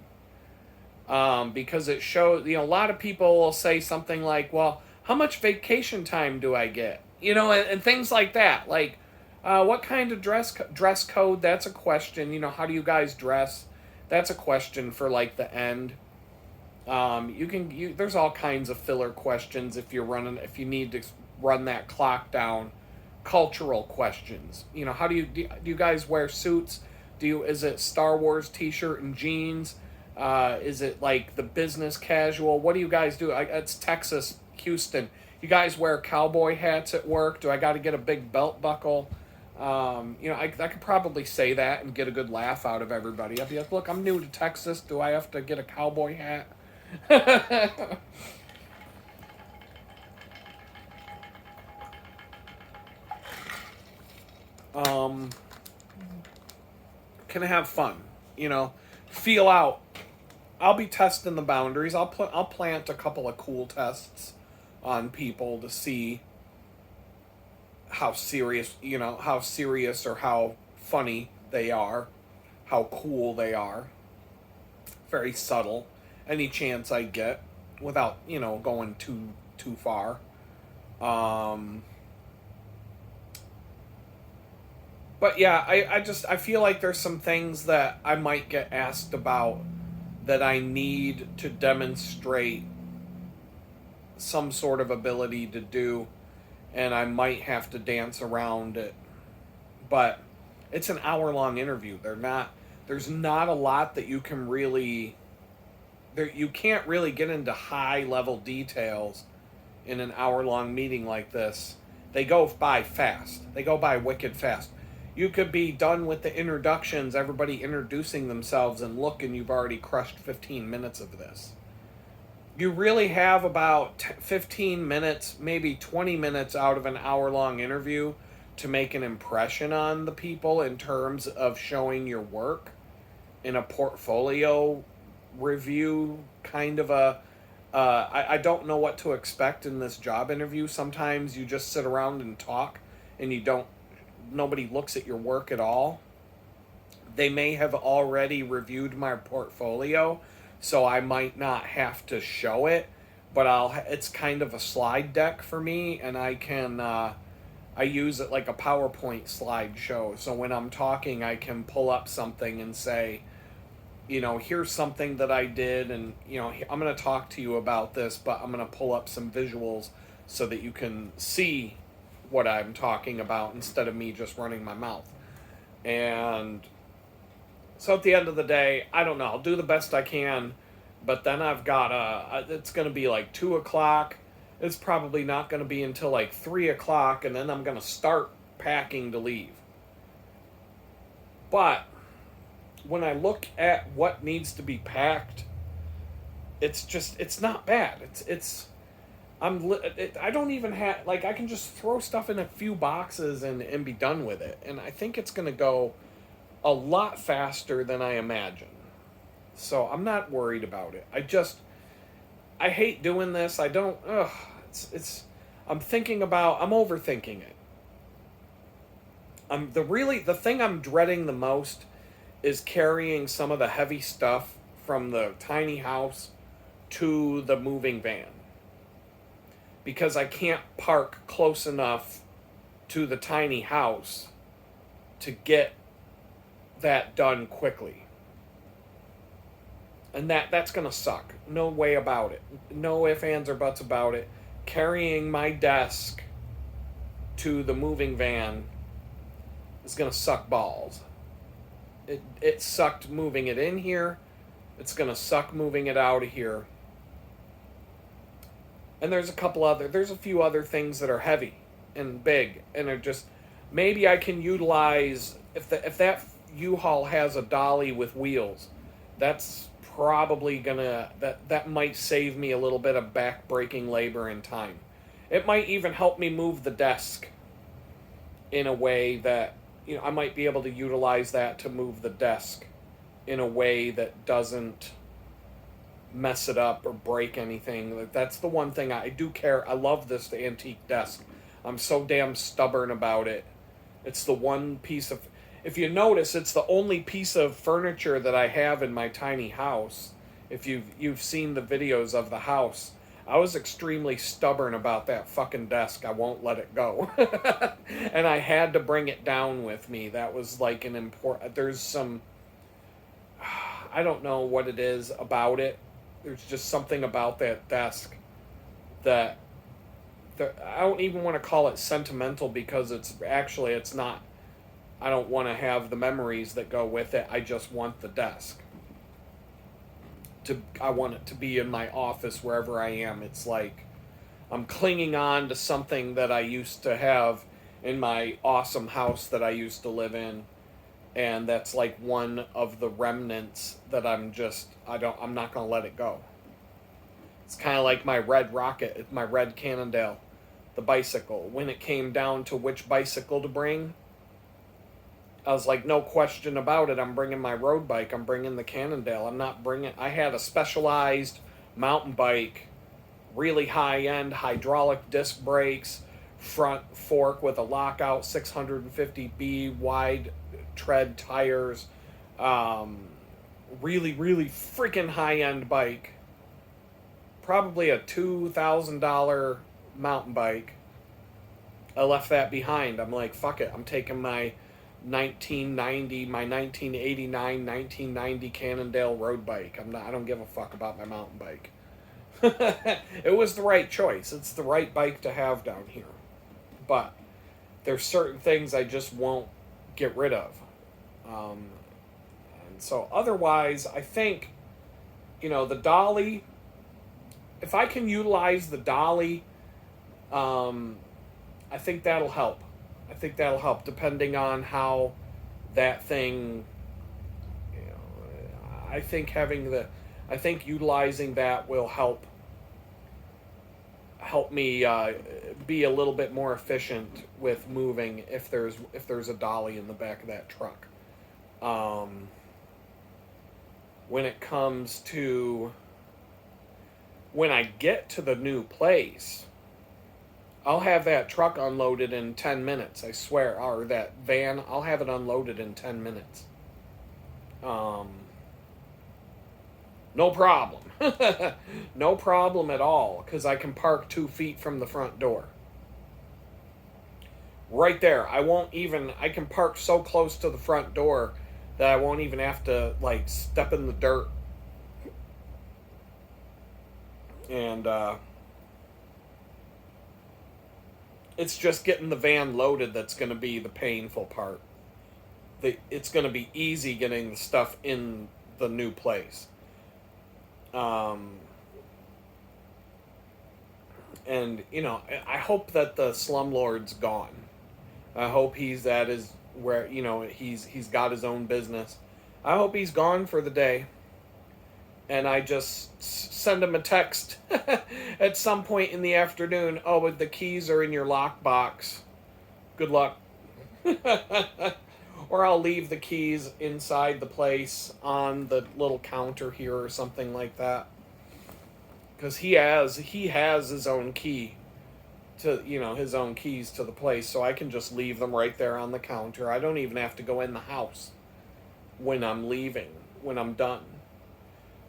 Because it shows, a lot of people will say something like, well, how much vacation time do I get? And things like that. Like, what kind of dress code? That's a question. How do you guys dress? That's a question for like the end. There's all kinds of filler questions if you need to run that clock down. Cultural questions. How do you guys wear suits? Is it Star Wars t-shirt and jeans? Is it like the business casual? What do you guys do? It's Texas, Houston. You guys wear cowboy hats at work? Do I got to get a big belt buckle? I could probably say that and get a good laugh out of everybody. I'd be like, look, I'm new to Texas. Do I have to get a cowboy hat? Can have fun, feel out. I'll be testing the boundaries. I'll plant a couple of cool tests on people to see how serious or how funny they are, how cool they are. Very subtle. Any chance I get, without going too far. But yeah, I feel like there's some things that I might get asked about that I need to demonstrate some sort of ability to do, and I might have to dance around it. But it's an hour-long interview. There's not a lot that you can really... You can't really get into high-level details in an hour-long meeting like this. They go by fast. They go by wicked fast. You could be done with the introductions, everybody introducing themselves, and look, and you've already crushed 15 minutes of this. You really have about 15 minutes, maybe 20 minutes out of an hour-long interview to make an impression on the people in terms of showing your work in a portfolio review kind of a... I don't know what to expect in this job interview. Sometimes you just sit around and talk, and nobody looks at your work at all. They may have already reviewed my portfolio, so I might not have to show it, but it's kind of a slide deck for me, and I use it like a PowerPoint slideshow. So when I'm talking, I can pull up something and say, here's something that I did, and I'm going to talk to you about this, but I'm going to pull up some visuals so that you can see what I'm talking about instead of me just running my mouth. And so at the end of the day, I don't know, I'll do the best I can, but then I've got it's going to be like 2 o'clock. It's probably not going to be until like 3 o'clock, and then I'm going to start packing to leave. But when I look at what needs to be packed, it's not bad. I don't even have, like, I can just throw stuff in a few boxes and be done with it. And I think it's going to go a lot faster than I imagine. So I'm not worried about it. I hate doing this. I'm overthinking it. The thing I'm dreading the most is carrying some of the heavy stuff from the tiny house to the moving van, because I can't park close enough to the tiny house to get that done quickly. And that's going to suck. No way about it. No ifs, ands, or buts about it. Carrying my desk to the moving van is going to suck balls. It sucked moving it in here. It's going to suck moving it out of here. And there's a few other things that are heavy and big, and are just, maybe I can utilize, if that U-Haul has a dolly with wheels, that's probably that might save me a little bit of back-breaking labor and time. It might even help me move the desk in a way that, I might be able to utilize that to move the desk in a way that doesn't mess it up or break anything. That's the one thing I do care. I love this antique desk. I'm so damn stubborn about it. It's the one piece of, if you notice, it's the only piece of furniture that I have in my tiny house. If you've seen the videos of the house, I was extremely stubborn about that fucking desk. I won't let it go. And I had to bring it down with me. That was like an important, there's some, I don't know what it is about it. There's just something about that desk that I don't even want to call it sentimental, because it's not. I don't want to have the memories that go with it. I just want the desk. I want it to be in my office wherever I am. It's like I'm clinging on to something that I used to have in my awesome house that I used to live in, and that's like one of the remnants that I'm not going to let it go. It's kind of like my red Rocket, my red Cannondale, the bicycle. When it came down to which bicycle to bring, I was like, no question about it, I'm bringing my road bike. I'm bringing the Cannondale. I had a specialized mountain bike, really high-end, hydraulic disc brakes, front fork with a lockout, 650B wide tread tires, really, really freaking high-end bike. Probably a $2,000 mountain bike. I left that behind. I'm like, fuck it, I'm taking my 1990 Cannondale road bike. I don't give a fuck about my mountain bike. It was the right choice. It's the right bike to have down here. But there's certain things I just won't get rid of. And so otherwise, I think, the dolly, if I can utilize the dolly, I think that'll help. Depending on how that thing, I think utilizing that will help me be a little bit more efficient with moving if there's a dolly in the back of that truck. When it comes to when I get to the new place, I'll have that truck unloaded in 10 minutes, I swear. Or that van, I'll have it unloaded in 10 minutes. No problem. No problem at all, because I can park 2 feet from the front door. Right there. I can park so close to the front door that I won't even have to, like, step in the dirt. And, it's just getting the van loaded that's going to be the painful part. It's going to be easy getting the stuff in the new place. And I hope that the slumlord's gone. I hope he's at his where he's got his own business. I hope he's gone for the day. And I just send him a text at some point in the afternoon. Oh, but the keys are in your lockbox. Good luck. Or I'll leave the keys inside the place on the little counter here or something like that. Because he has his own key to his own keys to the place, so I can just leave them right there on the counter. I don't even have to go in the house when I'm leaving, when I'm done.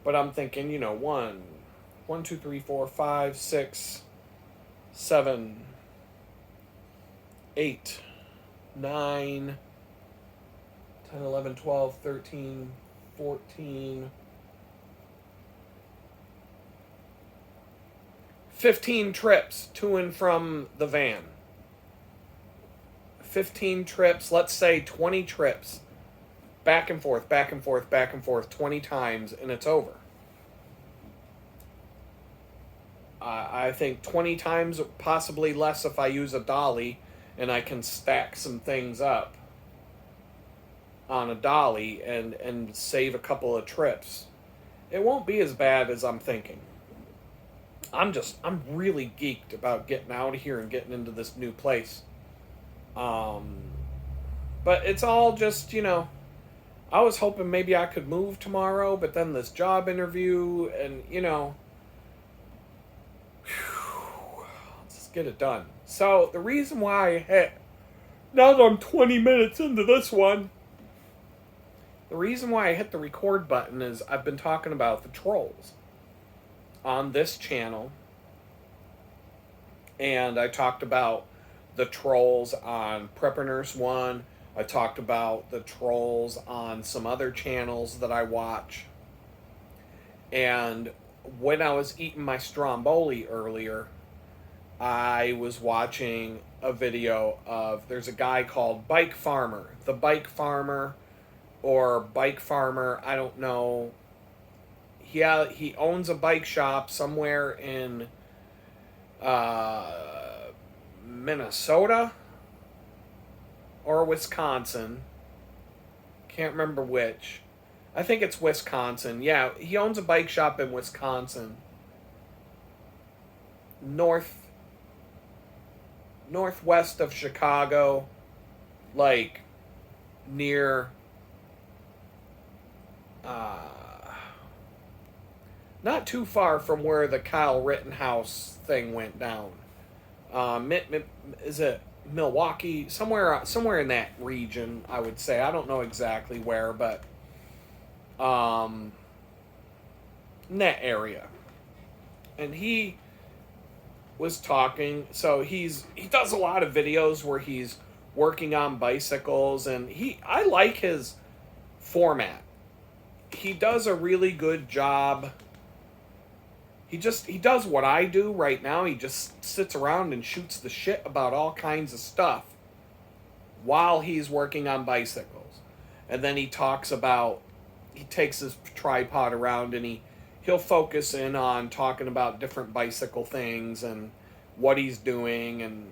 But I'm thinking, 1, 2, 3, 4, 5, 6, 7, 8, 9, 10, 11, 12, 13, 14, 15 trips to and from the van. 15 trips, let's say 20 trips. Back and forth, back and forth, back and forth 20 times, and it's over. I think 20 times, possibly less if I use a dolly, and I can stack some things up on a dolly and save a couple of trips. It won't be as bad as I'm thinking. I'm really geeked about getting out of here and getting into this new place. But it's all just, I was hoping maybe I could move tomorrow, but then this job interview and, let's just get it done. So the reason why now that I'm 20 minutes into this one, the reason why I hit the record button is I've been talking about the trolls on this channel, and I talked about the trolls on Prepper Nurse 1. I talked about the trolls on some other channels that I watch. And when I was eating my stromboli earlier, I was watching a video of, there's a guy called Bike Farmer. The Bike Farmer, or Bike Farmer, I don't know. He owns a bike shop somewhere in Minnesota or Wisconsin. Can't remember which. I think it's Wisconsin. Yeah, he owns a bike shop in Wisconsin. Northwest of Chicago, like near not too far from where the Kyle Rittenhouse thing went down. Is it Milwaukee? Somewhere in that region, I would say. I don't know exactly where, but in that area. And he was talking. So he does a lot of videos where he's working on bicycles, and I like his format. He does a really good job. He does what I do right now. He just sits around and shoots the shit about all kinds of stuff while he's working on bicycles. And then he takes his tripod around and he'll focus in on talking about different bicycle things and what he's doing and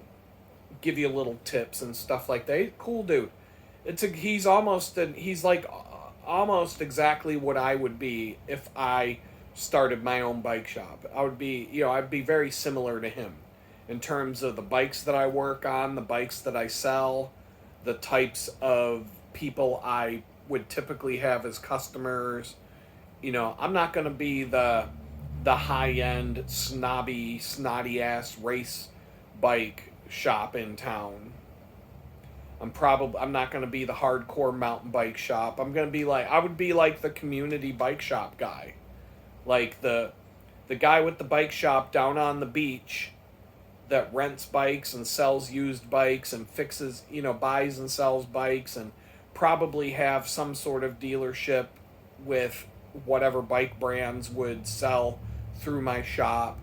give you little tips and stuff like that. Cool dude. He's like almost exactly what I would be if I started my own bike shop. I'd be very similar to him in terms of the bikes that I work on, the bikes that I sell, the types of people I would typically have as customers. I'm not going to be the high-end, snotty ass race bike shop in town. I'm not going to be the hardcore mountain bike shop. I would be like the community bike shop guy. Like the guy with the bike shop down on the beach that rents bikes and sells used bikes and fixes, buys and sells bikes, and probably have some sort of dealership with whatever bike brands would sell through my shop.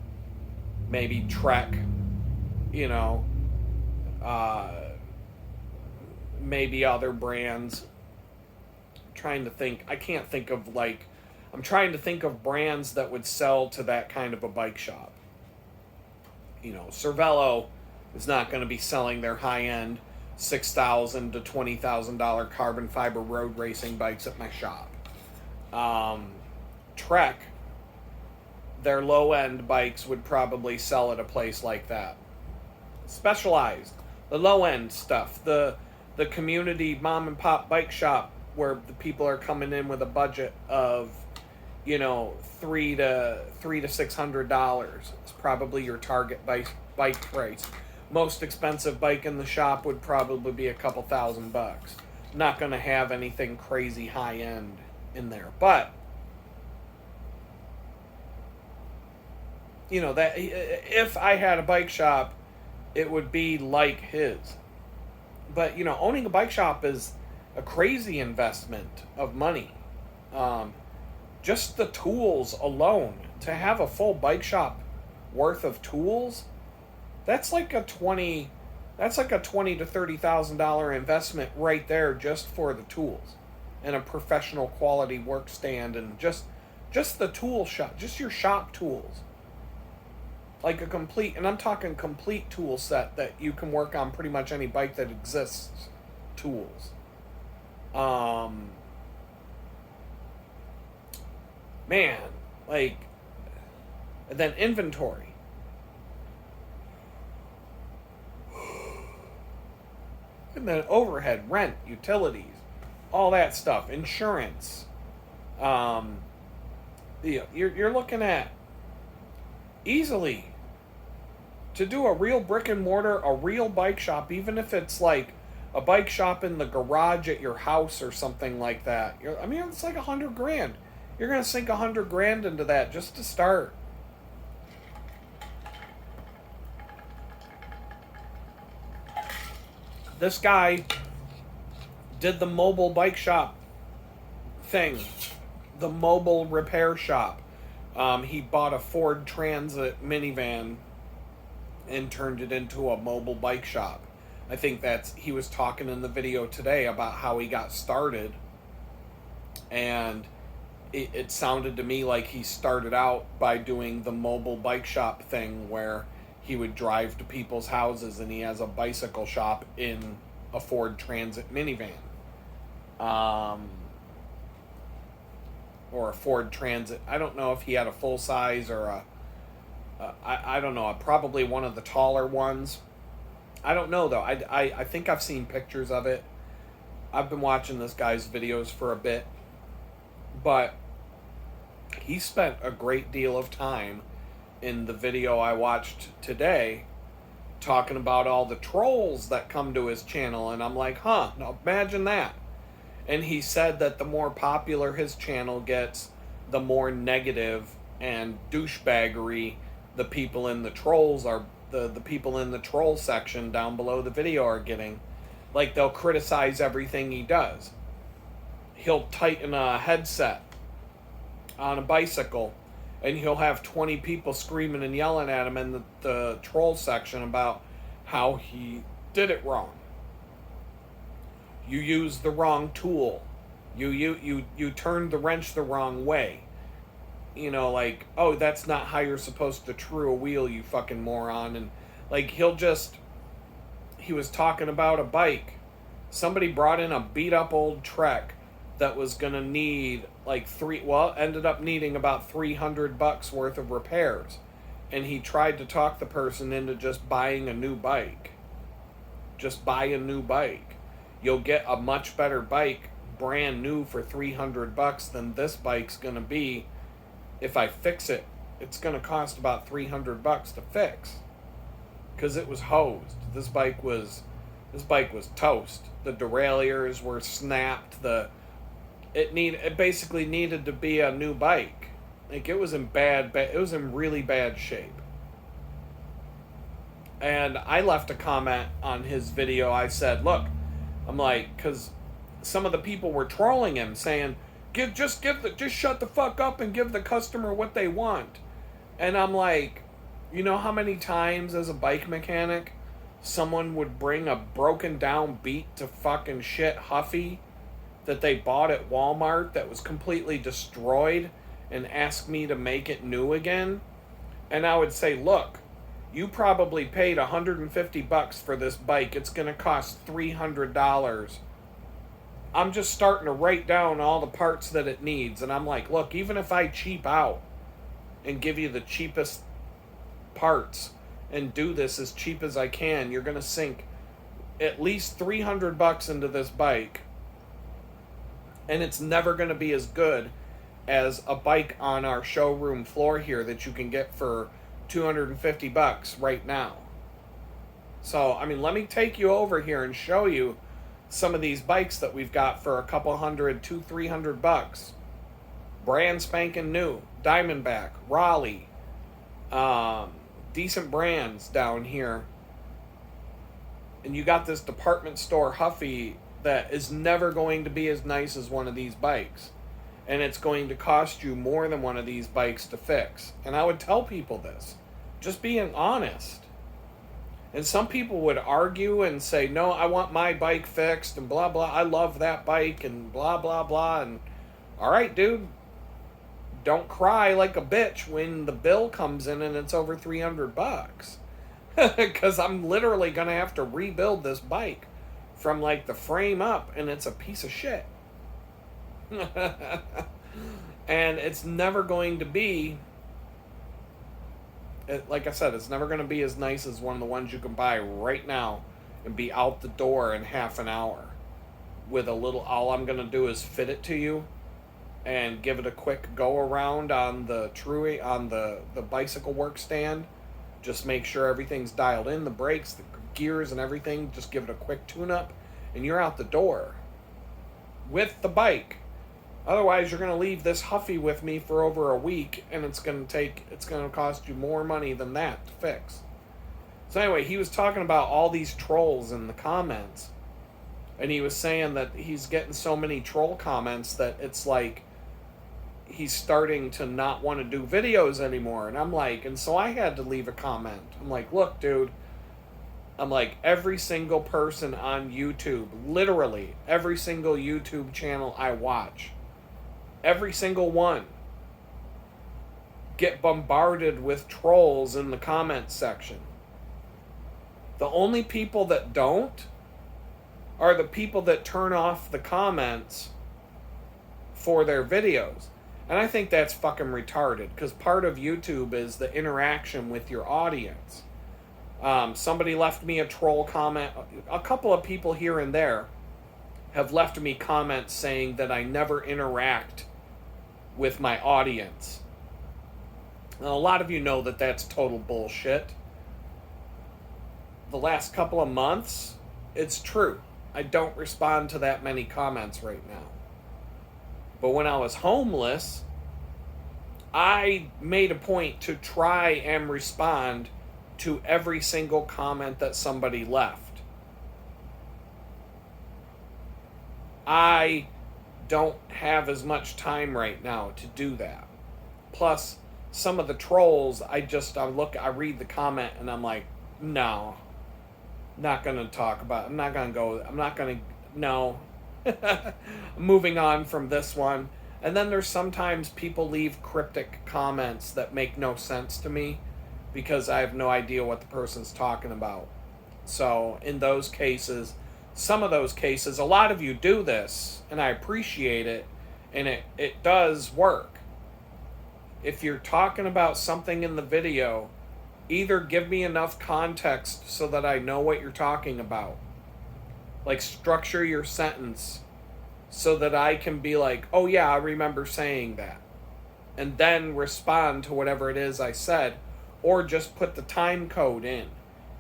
Maybe Trek, you know, uh, maybe other brands. I'm trying to think. I can't think of I'm trying to think of brands that would sell to that kind of a bike shop. Cervelo is not going to be selling their high-end $6,000 to $20,000 carbon fiber road racing bikes at my shop. Trek, their low-end bikes would probably sell at a place like that. Specialized, the low-end stuff, the community mom and pop bike shop where the people are coming in with a budget of $300 to $600 is probably your target bike price. Most expensive bike in the shop would probably be a couple $1,000. Not going to have anything crazy high end in there, but that if I had a bike shop, it would be like his. But owning a bike shop is a crazy investment of money. Just the tools alone, to have a full bike shop worth of tools, that's like a $20 to $30,000 investment right there just for the tools and a professional quality work stand and just the tool shop, just your shop tools. Like and I'm talking complete tool set that you can work on pretty much any bike that exists tools. Man, and then inventory. And then overhead, rent, utilities, all that stuff, insurance. You're looking at easily to do a real brick and mortar, a real bike shop, even if it's like a bike shop in the garage at your house or something like that. It's like $100,000. You're gonna sink $100,000 into that just to start. This guy did the mobile bike shop thing, the mobile repair shop. He bought a Ford Transit minivan and turned it into a mobile bike shop. I think he was talking in the video today about how he got started, and it sounded to me like he started out by doing the mobile bike shop thing where he would drive to people's houses and he has a bicycle shop in a Ford Transit minivan. Or a Ford Transit. I don't know if he had a full size or I don't know, probably one of the taller ones. I don't know though. I think I've seen pictures of it. I've been watching this guy's videos for a bit. But he spent a great deal of time in the video I watched today talking about all the trolls that come to his channel. And I'm like, now imagine that. And he said that the more popular his channel gets, the more negative and douchebaggery the people in the trolls are, the people in the troll section down below the video are getting. Like, they'll criticize everything he does. He'll tighten a headset on a bicycle and he'll have 20 people screaming and yelling at him in the troll section about how he did it wrong. You used the wrong tool. You turned the wrench the wrong way. Oh, that's not how you're supposed to true a wheel, you fucking moron. And he was talking about a bike. Somebody brought in a beat up old Trek that was gonna need ended up needing about $300 worth of repairs. And he tried to talk the person into just buying a new bike. Just buy a new bike. You'll get a much better bike brand new for $300 than this bike's gonna be. If I fix it, it's gonna cost about $300 to fix. Cause it was hosed. This bike was toast. The derailleurs were snapped. It basically needed to be a new bike. Like, it was in it was in really bad shape. And I left a comment on his video. I said, look, I'm like, because some of the people were trolling him, saying, just shut the fuck up and give the customer what they want. And I'm like, you know how many times as a bike mechanic someone would bring a broken down beat to fucking shit Huffy that they bought at Walmart that was completely destroyed and ask me to make it new again? And I would say, look, you probably paid $150 for this bike. It's going to cost $300. I'm just starting to write down all the parts that it needs. And I'm like, look, even if I cheap out and give you the cheapest parts and do this as cheap as I can, you're going to sink at least $300 into this bike. And it's never going to be as good as a bike on our showroom floor here that you can get for $250 right now. So, I mean, let me take you over here and show you some of these bikes that we've got for a couple hundred, $200-$300. Brand spanking new. Diamondback, Raleigh, decent brands down here. And you got this department store Huffy that is never going to be as nice as one of these bikes. And it's going to cost you more than one of these bikes to fix. And I would tell people this. Just being honest. And some people would argue and say, no, I want my bike fixed and blah, blah. I love that bike and blah, blah, blah. And all right, dude, don't cry like a bitch when the bill comes in and it's over $300. Because I'm literally going to have to rebuild this bike from like the frame up, and it's a piece of shit. And it's never going to be, like I said, it's never going to be as nice as one of the ones you can buy right now and be out the door in half an hour with a little, all I'm going to do is fit it to you and give it a quick go around on the the bicycle work stand. Just make sure everything's dialed in, the brakes, the gears and everything. Just give it a quick tune up and you're out the door with the bike. Otherwise, you're going to leave this Huffy with me for over a week, and it's going to cost you more money than that to fix. So anyway, he was talking about all these trolls in the comments, and he was saying that he's getting so many troll comments that it's like he's starting to not want to do videos anymore. And I'm like, and so I had to leave a comment. I'm like, look, dude, I'm like, every single person on YouTube, literally every single YouTube channel I watch, every single one, get bombarded with trolls in the comments section. The only people that don't are the people that turn off the comments for their videos. And I think that's fucking retarded, because part of YouTube is the interaction with your audience. Somebody left me a troll comment. A couple of people here and there have left me comments saying that I never interact with my audience. Now, a lot of you know that that's total bullshit. The last couple of months, it's true. I don't respond to that many comments right now. But when I was homeless, I made a point to try and respond to every single comment that somebody left. I don't have as much time right now to do that. Plus, some of the trolls, I read the comment and I'm like, no, not going to talk about it. No. Moving on from this one. And then there's sometimes people leave cryptic comments that make no sense to me because I have no idea what the person's talking about. So in those cases, some of those cases, a lot of you do this, and I appreciate it, and it does work. If you're talking about something in the video, either give me enough context so that I know what you're talking about. Like, structure your sentence so that I can be like, oh yeah, I remember saying that. And then respond to whatever it is I said. Or just put the time code in.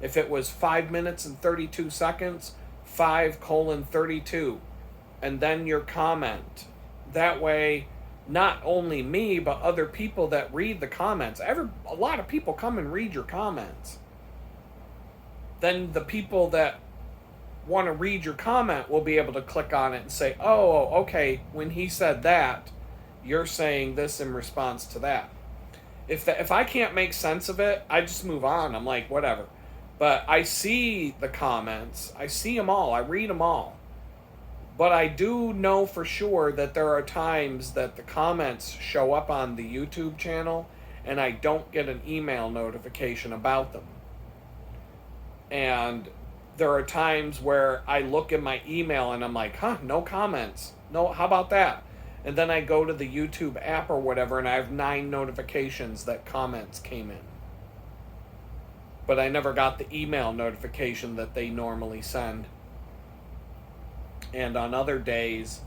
If it was 5 minutes and 32 seconds, 5:32. And then your comment. That way, not only me, but other people that read the comments. A lot of people come and read your comments. Then the people that want to read your comment will be able to click on it and say, oh, okay, when he said that, you're saying this in response to that. If I can't make sense of it, I just move on. I'm like, whatever. But I see the comments. I see them all. I read them all. But I do know for sure that there are times that the comments show up on the YouTube channel and I don't get an email notification about them. And there are times where I look at my email and I'm like, no comments. No, how about that? And then I go to the YouTube app or whatever and I have 9 notifications that comments came in. But I never got the email notification that they normally send. And on other days,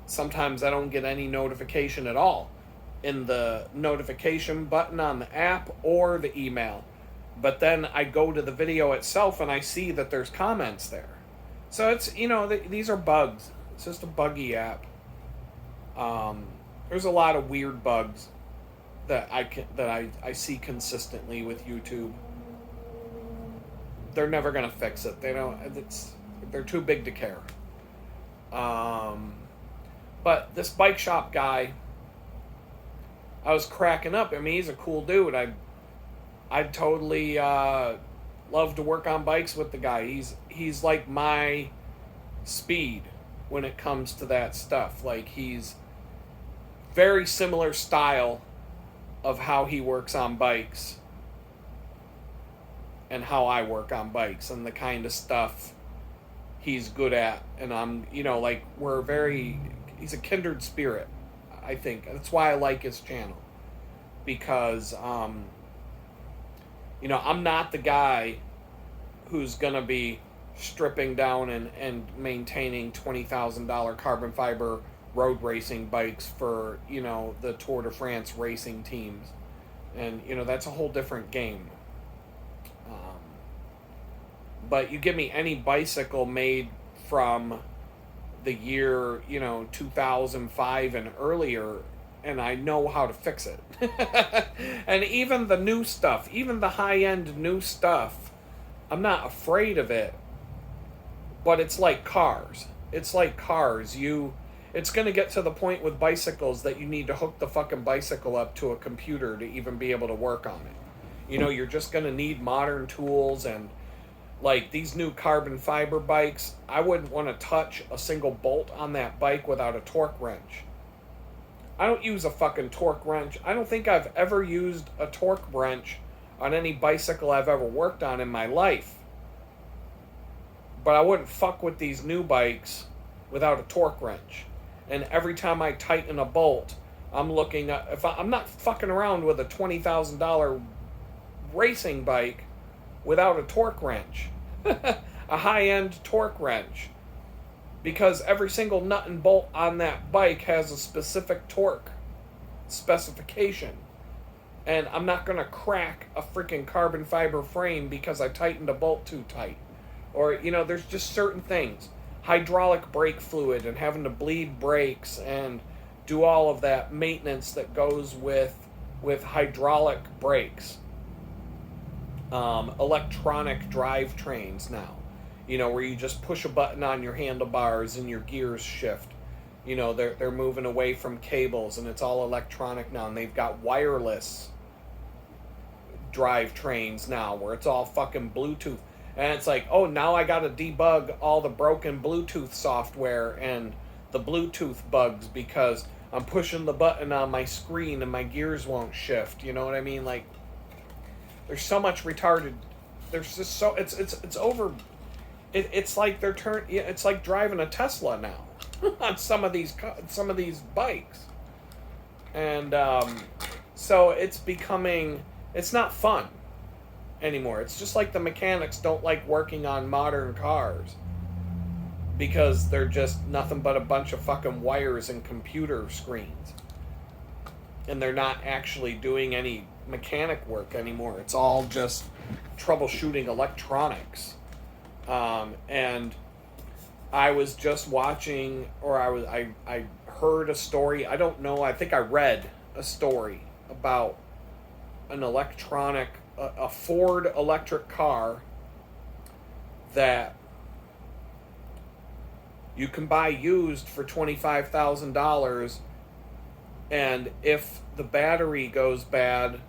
sometimes I don't get any notification at all in the notification button on the app or the email. But then I go to the video itself and I see that there's comments there. So it's, these are bugs. It's just a buggy app. There's a lot of weird bugs that I see consistently with YouTube. They're never gonna fix it. They're too big to care. But this bike shop guy, I was cracking up. I mean, he's a cool dude. I'd totally love to work on bikes with the guy. He's like my speed when it comes to that stuff. Like, he's very similar style of how he works on bikes and how I work on bikes and the kind of stuff he's good at. And I'm, he's a kindred spirit, I think. That's why I like his channel. Because, I'm not the guy who's going to be stripping down and maintaining $20,000 carbon fiber road racing bikes for, the Tour de France racing teams. And, that's a whole different game. But you give me any bicycle made from the year, 2005 and earlier, and I know how to fix it. And even the new stuff, even the high-end new stuff, I'm not afraid of it. But it's like cars. It's like cars. It's going to get to the point with bicycles that you need to hook the fucking bicycle up to a computer to even be able to work on it. You're just going to need modern tools. And like these new carbon fiber bikes, I wouldn't want to touch a single bolt on that bike without a torque wrench. I don't use a fucking torque wrench. I don't think I've ever used a torque wrench on any bicycle I've ever worked on in my life. But I wouldn't fuck with these new bikes without a torque wrench. And every time I tighten a bolt, I'm looking at, I'm not fucking around with a $20,000 racing bike without a torque wrench. A high-end torque wrench. Because every single nut and bolt on that bike has a specific torque specification. And I'm not going to crack a freaking carbon fiber frame because I tightened a bolt too tight. Or, there's just certain things. Hydraulic brake fluid and having to bleed brakes and do all of that maintenance that goes with hydraulic brakes. Electronic drivetrains now. Where you just push a button on your handlebars and your gears shift. They're moving away from cables and it's all electronic now. And they've got wireless drivetrains now where it's all fucking Bluetooth. And it's like, oh, now I got to debug all the broken Bluetooth software and the Bluetooth bugs because I'm pushing the button on my screen and my gears won't shift. You know what I mean? Like, there's so much retarded. There's just so it's over. It's like it's like driving a Tesla now on some of these bikes, and so it's becoming. It's not fun anymore. It's just like the mechanics don't like working on modern cars because they're just nothing but a bunch of fucking wires and computer screens. And they're not actually doing any mechanic work anymore. It's all just troubleshooting electronics. And I was just watching, or I heard a story. I don't know. I think I read a story about an electronic, a Ford electric car that you can buy used for $25,000, and if the battery goes bad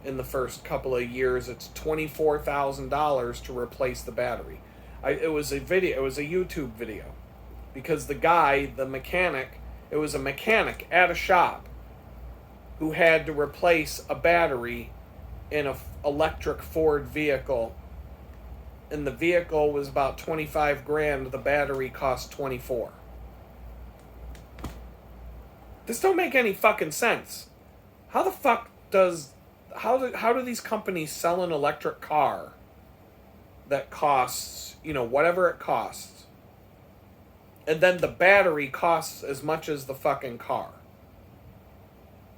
in the first couple of years, it's $24,000 to replace the battery. It was a video. It was a YouTube video, because the guy, the mechanic, it was a mechanic at a shop who had to replace a battery in a electric Ford vehicle, and the vehicle was about 25 grand. The battery cost 24. This don't make any fucking sense. How the fuck does how do these companies sell an electric car that costs, whatever it costs, and then the battery costs as much as the fucking car?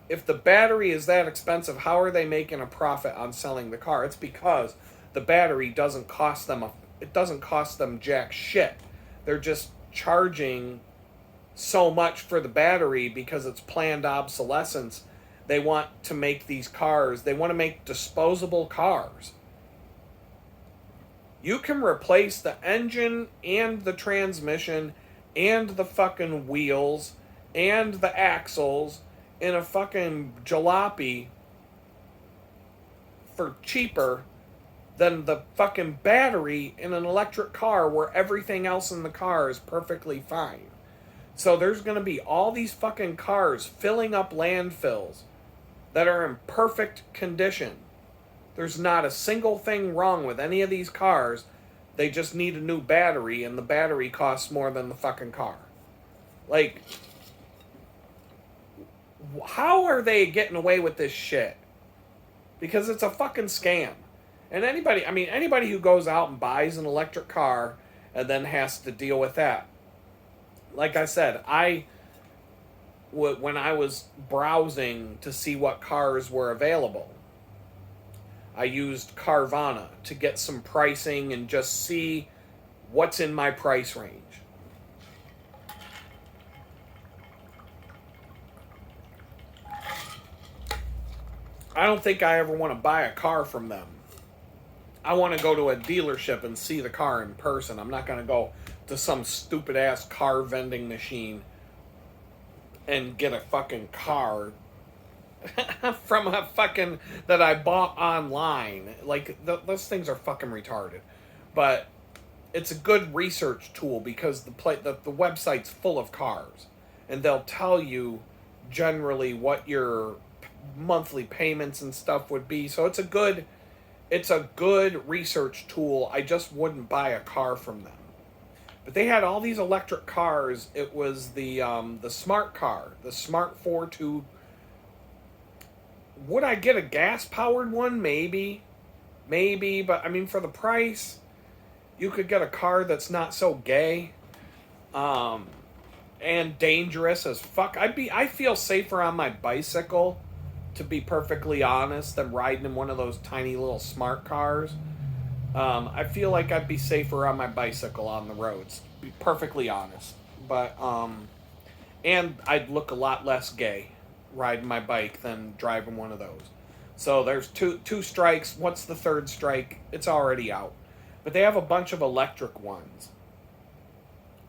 If the battery is that expensive, how are they making a profit on selling the car? It's because the battery doesn't cost them jack shit. They're just charging so much for the battery because it's planned obsolescence. They want to make these cars, they want to make disposable cars. You can replace the engine and the transmission and the fucking wheels and the axles in a fucking jalopy for cheaper than the fucking battery in an electric car where everything else in the car is perfectly fine. So there's going to be all these fucking cars filling up landfills that are in perfect condition. There's not a single thing wrong with any of these cars. They just need a new battery, and the battery costs more than the fucking car. Like, how are they getting away with this shit? Because it's a fucking scam. And anybody who goes out and buys an electric car and then has to deal with that. Like I said, when I was browsing to see what cars were available, I used Carvana to get some pricing and just see what's in my price range. I don't think I ever want to buy a car from them. I want to go to a dealership and see the car in person. I'm not going to go to some stupid ass car vending machine and get a fucking car from a fucking that I bought online. Like, those things are fucking retarded. But it's a good research tool because the website's full of cars, and they'll tell you generally what your monthly payments and stuff would be. So it's a good research tool. I just wouldn't buy a car from them. But they had all these electric cars. It was the smart car, the Smart 42. Would I get a gas-powered one? Maybe. But I mean, for the price, you could get a car that's not so gay, and dangerous as fuck. I feel safer on my bicycle, to be perfectly honest, than riding in one of those tiny little smart cars. I feel like I'd be safer on my bicycle on the roads, to be perfectly honest. But, and I'd look a lot less gay riding my bike than driving one of those. So there's two strikes. What's the third strike? It's already out. But they have a bunch of electric ones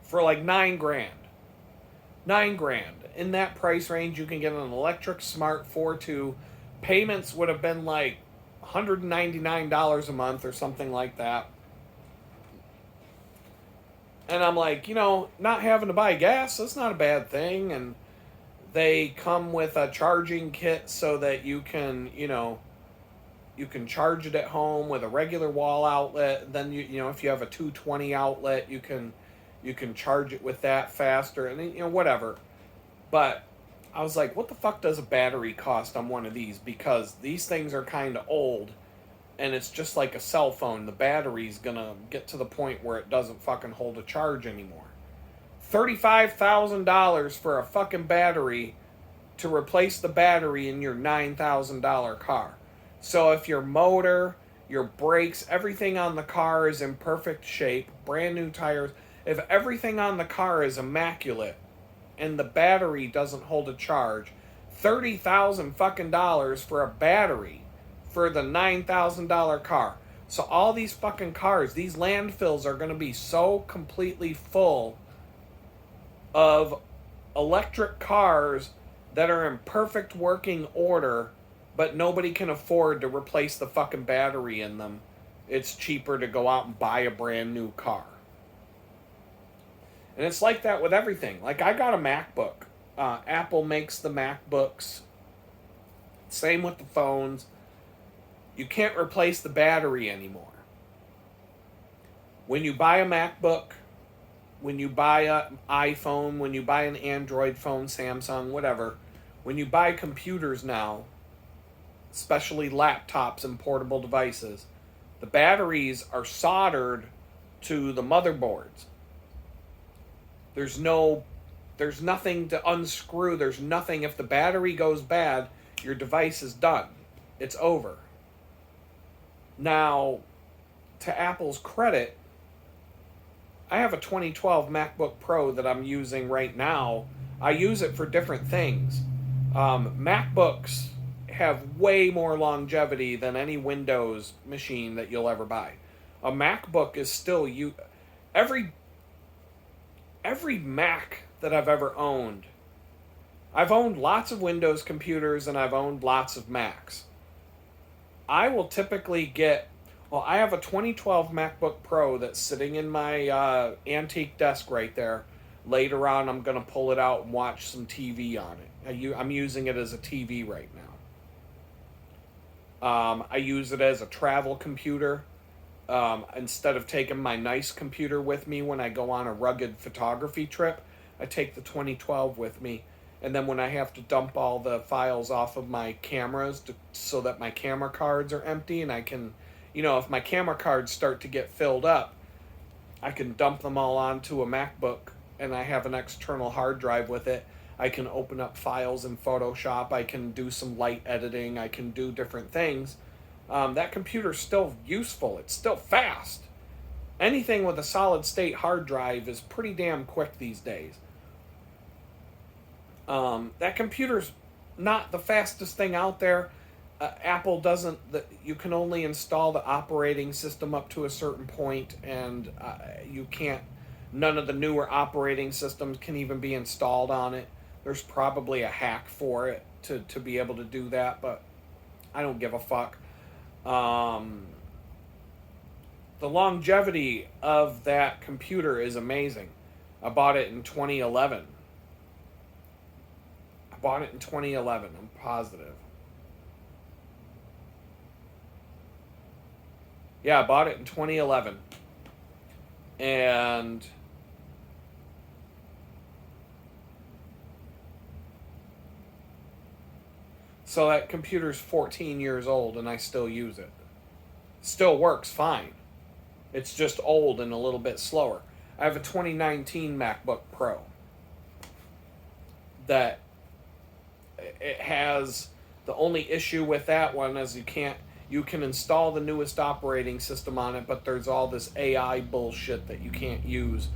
for like $9 grand. $9 grand. In that price range, you can get an electric Smart 42. Payments would have been like $199 a month or something like that. And I'm like, not having to buy gas, that's not a bad thing. And they come with a charging kit so that you can, you can charge it at home with a regular wall outlet. Then if you have a 220 outlet, you can charge it with that faster, and whatever. But I was like, what the fuck does a battery cost on one of these? Because these things are kind of old, and it's just like a cell phone. The battery's gonna get to the point where it doesn't fucking hold a charge anymore. $35,000 for a fucking battery to replace the battery in your $9,000 car. So if your motor, your brakes, everything on the car is in perfect shape, brand new tires, If everything on the car is immaculate and the battery doesn't hold a charge, 30,000 fucking dollars for a battery for the $9,000 car. So all these fucking cars, these landfills are going to be so completely full of electric cars that are in perfect working order, but nobody can afford to replace the fucking battery in them. It's cheaper to go out and buy a brand new car. And it's like that with everything. Like, I got a MacBook. Apple makes the MacBooks. Same with the phones. You can't replace the battery anymore. When you buy a MacBook, when you buy an iPhone, when you buy an Android phone, Samsung, whatever, when you buy computers now, especially laptops and portable devices, the batteries are soldered to the motherboards. There's nothing to unscrew. There's nothing. If the battery goes bad, your device is done. It's over. Now, to Apple's credit, I have a 2012 MacBook Pro that I'm using right now. I use it for different things. MacBooks have way more longevity than any Windows machine that you'll ever buy. A MacBook is still every Mac that I've ever owned. I've owned lots of Windows computers and I've owned lots of Macs. I will typically I have a 2012 MacBook Pro that's sitting in my antique desk right there. Later on, I'm going to pull it out and watch some TV on it. I'm using it as a TV right now. I use it as a travel computer. Instead of taking my nice computer with me when I go on a rugged photography trip, I take the 2012 with me. And then when I have to dump all the files off of my cameras so that my camera cards are empty and I can, if my camera cards start to get filled up, I can dump them all onto a MacBook and I have an external hard drive with it. I can open up files in Photoshop. I can do some light editing. I can do different things. That computer's still useful. It's still fast. Anything with a solid state hard drive is pretty damn quick these days. That computer's not the fastest thing out there. Apple doesn't. You can only install the operating system up to a certain point, and you can't. None of the newer operating systems can even be installed on it. There's probably a hack for it to be able to do that, but I don't give a fuck. The longevity of that computer is amazing. I bought it in 2011. I'm positive. Yeah, I bought it in 2011. And so that computer's 14 years old and I still use it. Still works fine. It's just old and a little bit slower. I have a 2019 MacBook Pro that it has, the only issue with that one is you can install the newest operating system on it, but there's all this AI bullshit that you can't use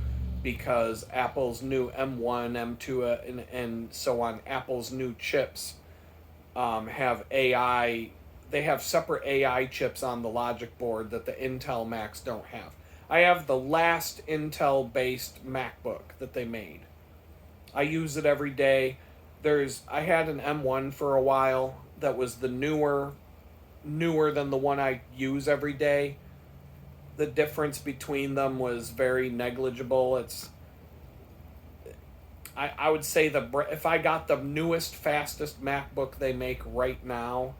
because Apple's new M1, M2, and so on, Apple's new chips have AI. They have separate AI chips on the logic board that the Intel Macs don't have. I have the last Intel-based MacBook that they made. I use it every day. I had an M1 for a while that was the newer than the one I use every day. The difference between them was very negligible. I would say if I got the newest, fastest MacBook they make right now,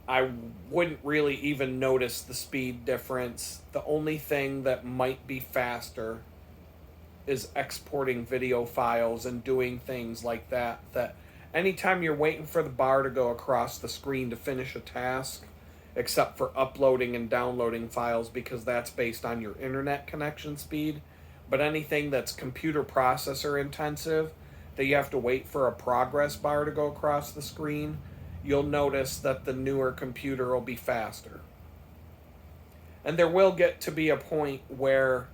I wouldn't really even notice the speed difference. The only thing that might be faster is exporting video files and doing things like that. That anytime you're waiting for the bar to go across the screen to finish a task, except for uploading and downloading files because that's based on your internet connection speed, but anything that's computer processor intensive that you have to wait for a progress bar to go across the screen, you'll notice that the newer computer will be faster. And there will get to be a point where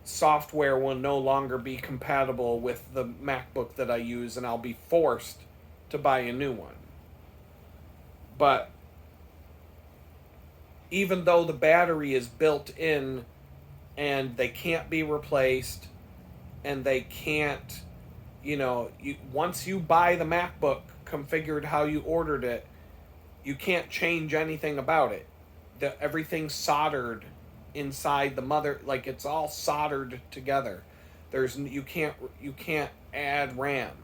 software will no longer be compatible with the MacBook that I use, and I'll be forced to buy a new one. But even though the battery is built in and they can't be replaced, and they can't, once you buy the MacBook configured how you ordered it, you can't change anything about it. Everything's soldered inside the mother, like it's all soldered together. You can't add RAM,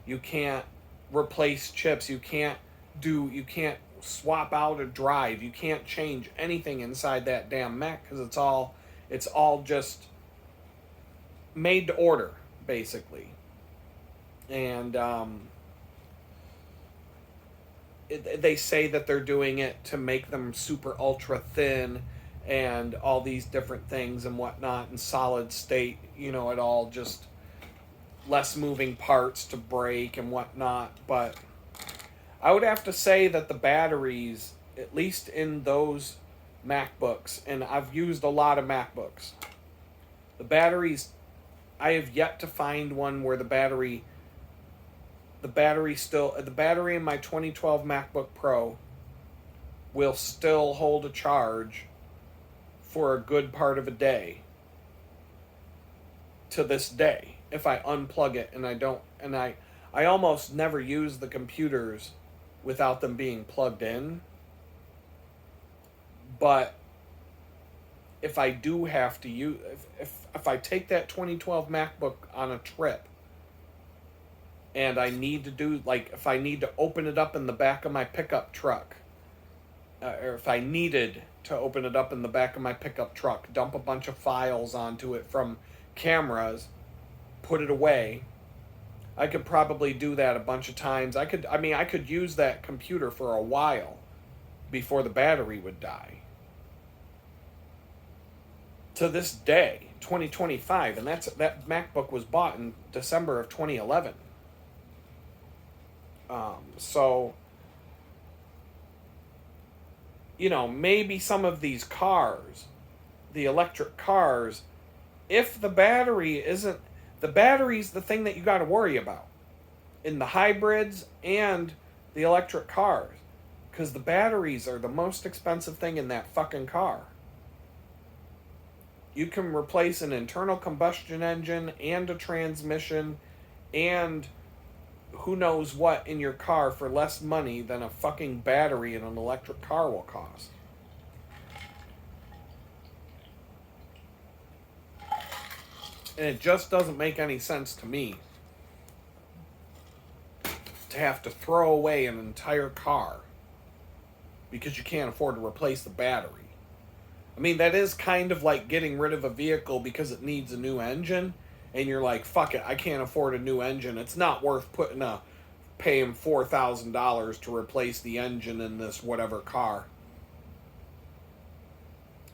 you can't replace chips, you can't swap out a drive, you can't change anything inside that damn Mac, because it's all just made to order, basically. And they say that they're doing it to make them super ultra thin and all these different things and whatnot, and solid state, it all just less moving parts to break and whatnot. But I would have to say that the batteries, at least in those MacBooks, and I've used a lot of MacBooks, the batteries, I have yet to find one where the battery in my 2012 MacBook Pro will still hold a charge for a good part of a day to this day. If I unplug it and I almost never use the computers without them being plugged in. But if I do have to use, if I take that 2012 MacBook on a trip, and I need to do, like, if I need to open it up in the back of my pickup truck, or if I needed to open it up in the back of my pickup truck, dump a bunch of files onto it from cameras, put it away, I could probably do that a bunch of times. I could use that computer for a while before the battery would die. To this day, 2025, and that MacBook was bought in December of 2011. So, maybe some of these cars, the electric cars, if the battery's the thing that you got to worry about in the hybrids and the electric cars, because the batteries are the most expensive thing in that fucking car. You can replace an internal combustion engine and a transmission and who knows what in your car for less money than a fucking battery in an electric car will cost. And it just doesn't make any sense to me to have to throw away an entire car because you can't afford to replace the battery. I mean, that is kind of like getting rid of a vehicle because it needs a new engine, and you're like, fuck it, I can't afford a new engine. It's not worth paying $4,000 to replace the engine in this whatever car.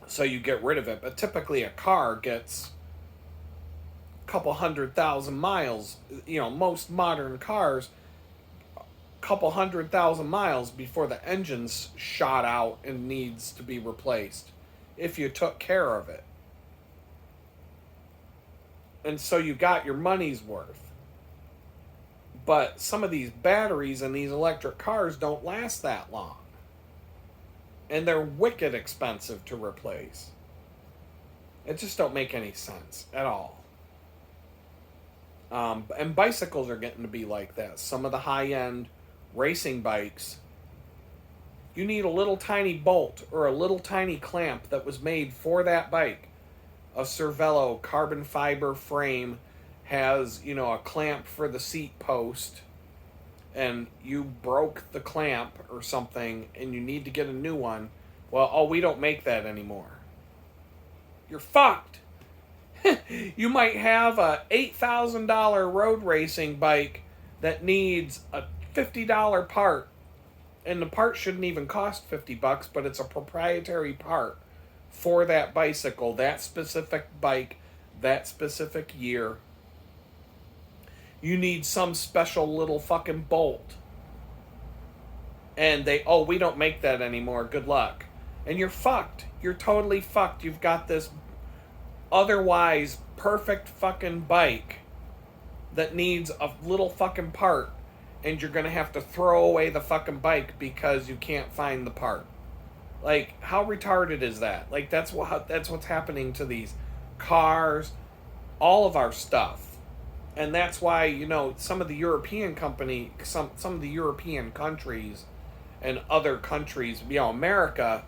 So you get rid of it. But typically a car gets a couple 100,000 miles. Most modern cars, a couple 100,000 miles before the engine's shot out and needs to be replaced, if you took care of it. And so you got your money's worth. But some of these batteries in these electric cars don't last that long. And they're wicked expensive to replace. It just don't make any sense at all. And bicycles are getting to be like that. Some of the high-end racing bikes, you need a little tiny bolt or a little tiny clamp that was made for that bike. A Cervelo carbon fiber frame has, a clamp for the seat post, and you broke the clamp or something and you need to get a new one. Well, we don't make that anymore. You're fucked. You might have a $8,000 road racing bike that needs a $50 part, and the part shouldn't even cost $50, but it's a proprietary part for that bicycle, that specific bike, that specific year. You need some special little fucking bolt. And we don't make that anymore, good luck. And you're fucked. You're totally fucked. You've got this otherwise perfect fucking bike that needs a little fucking part, and you're gonna have to throw away the fucking bike because you can't find the part. Like, how retarded is that? Like, that's what's happening to these cars, all of our stuff. And that's why, you know, some of the European some of the European countries and other countries, you know, America.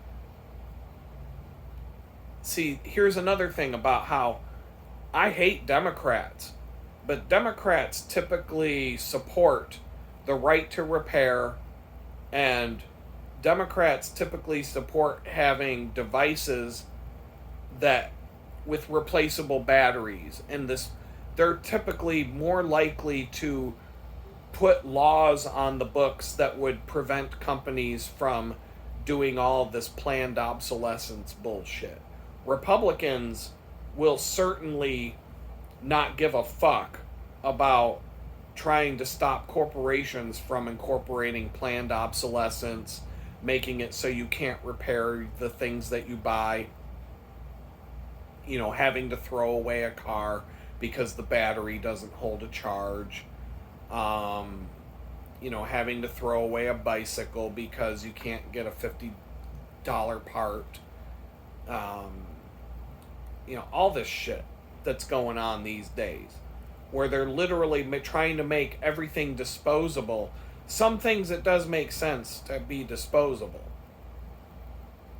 See, here's another thing about how I hate Democrats, but Democrats typically support the right to repair, and Democrats typically support having devices that with replaceable batteries, and they're typically more likely to put laws on the books that would prevent companies from doing all this planned obsolescence bullshit. Republicans will certainly not give a fuck about trying to stop corporations from incorporating planned obsolescence, making it so you can't repair the things that you buy, you know, having to throw away a car because the battery doesn't hold a charge, you know, having to throw away a bicycle because you can't get a $50 part, you know, all this shit that's going on these days, where they're literally trying to make everything disposable. Some things it does make sense to be disposable,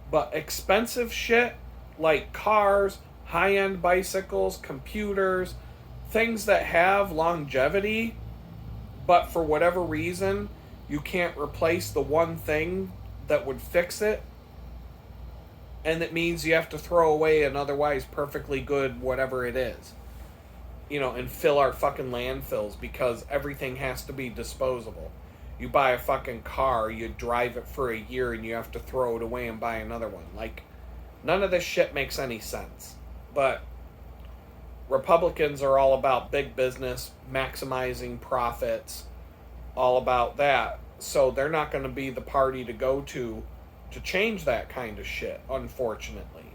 but expensive shit like cars, high-end bicycles, computers, things that have longevity, but for whatever reason you can't replace the one thing that would fix it, and it means you have to throw away an otherwise perfectly good whatever it is, you know, and fill our fucking landfills because everything has to be disposable. You buy a fucking car, you drive it for a year, and you have to throw it away and buy another one. Like, none of this shit makes any sense. But Republicans are all about big business, maximizing profits, all about that. So they're not going to be the party to go to change that kind of shit, unfortunately.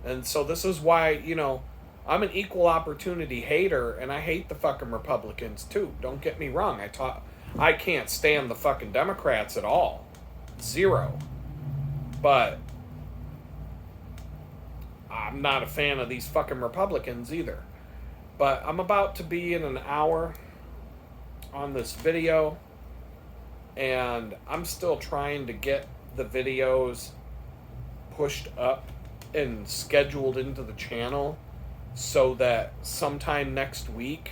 And so this is why, you know, I'm an equal opportunity hater, and I hate the fucking Republicans too. Don't get me wrong. I can't stand the fucking Democrats at all. Zero. But I'm not a fan of these fucking Republicans either. But I'm about to be in an hour on this video, and I'm still trying to get the videos pushed up and scheduled into the channel so that sometime next week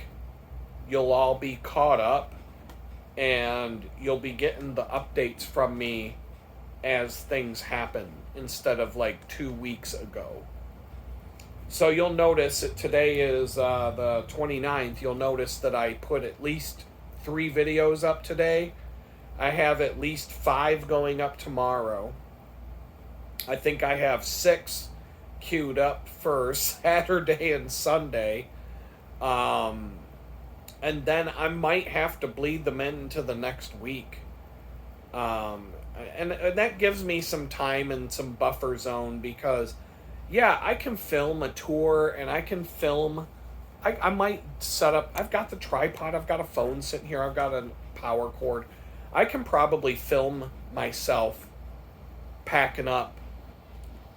you'll all be caught up and you'll be getting the updates from me as things happen instead of like 2 weeks ago. So you'll notice that today is the 29th. You'll notice that I put at least 3 videos up today. I have at least 5 going up tomorrow. I think I have 6 queued up for Saturday and Sunday. And then I might have to bleed them into the next week. And that gives me some time and some buffer zone because, yeah, I can film a tour and I can film. I might set up. I've got the tripod. I've got a phone sitting here. I've got a power cord. I can probably film myself packing up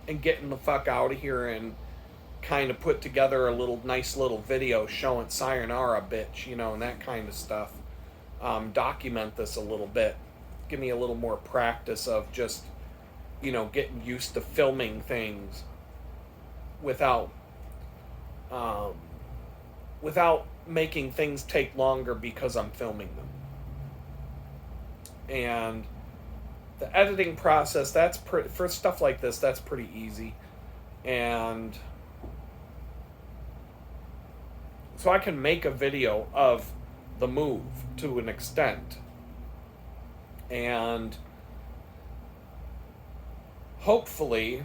and getting the fuck out of here and kind of put together a nice little video showing sayonara bitch, you know, and that kind of stuff. Document this a little bit. Give me a little more practice of just, you know, getting used to filming things without making things take longer because I'm filming them. And the editing process, for stuff like this, that's pretty easy. And so I can make a video of the move to an extent. And hopefully,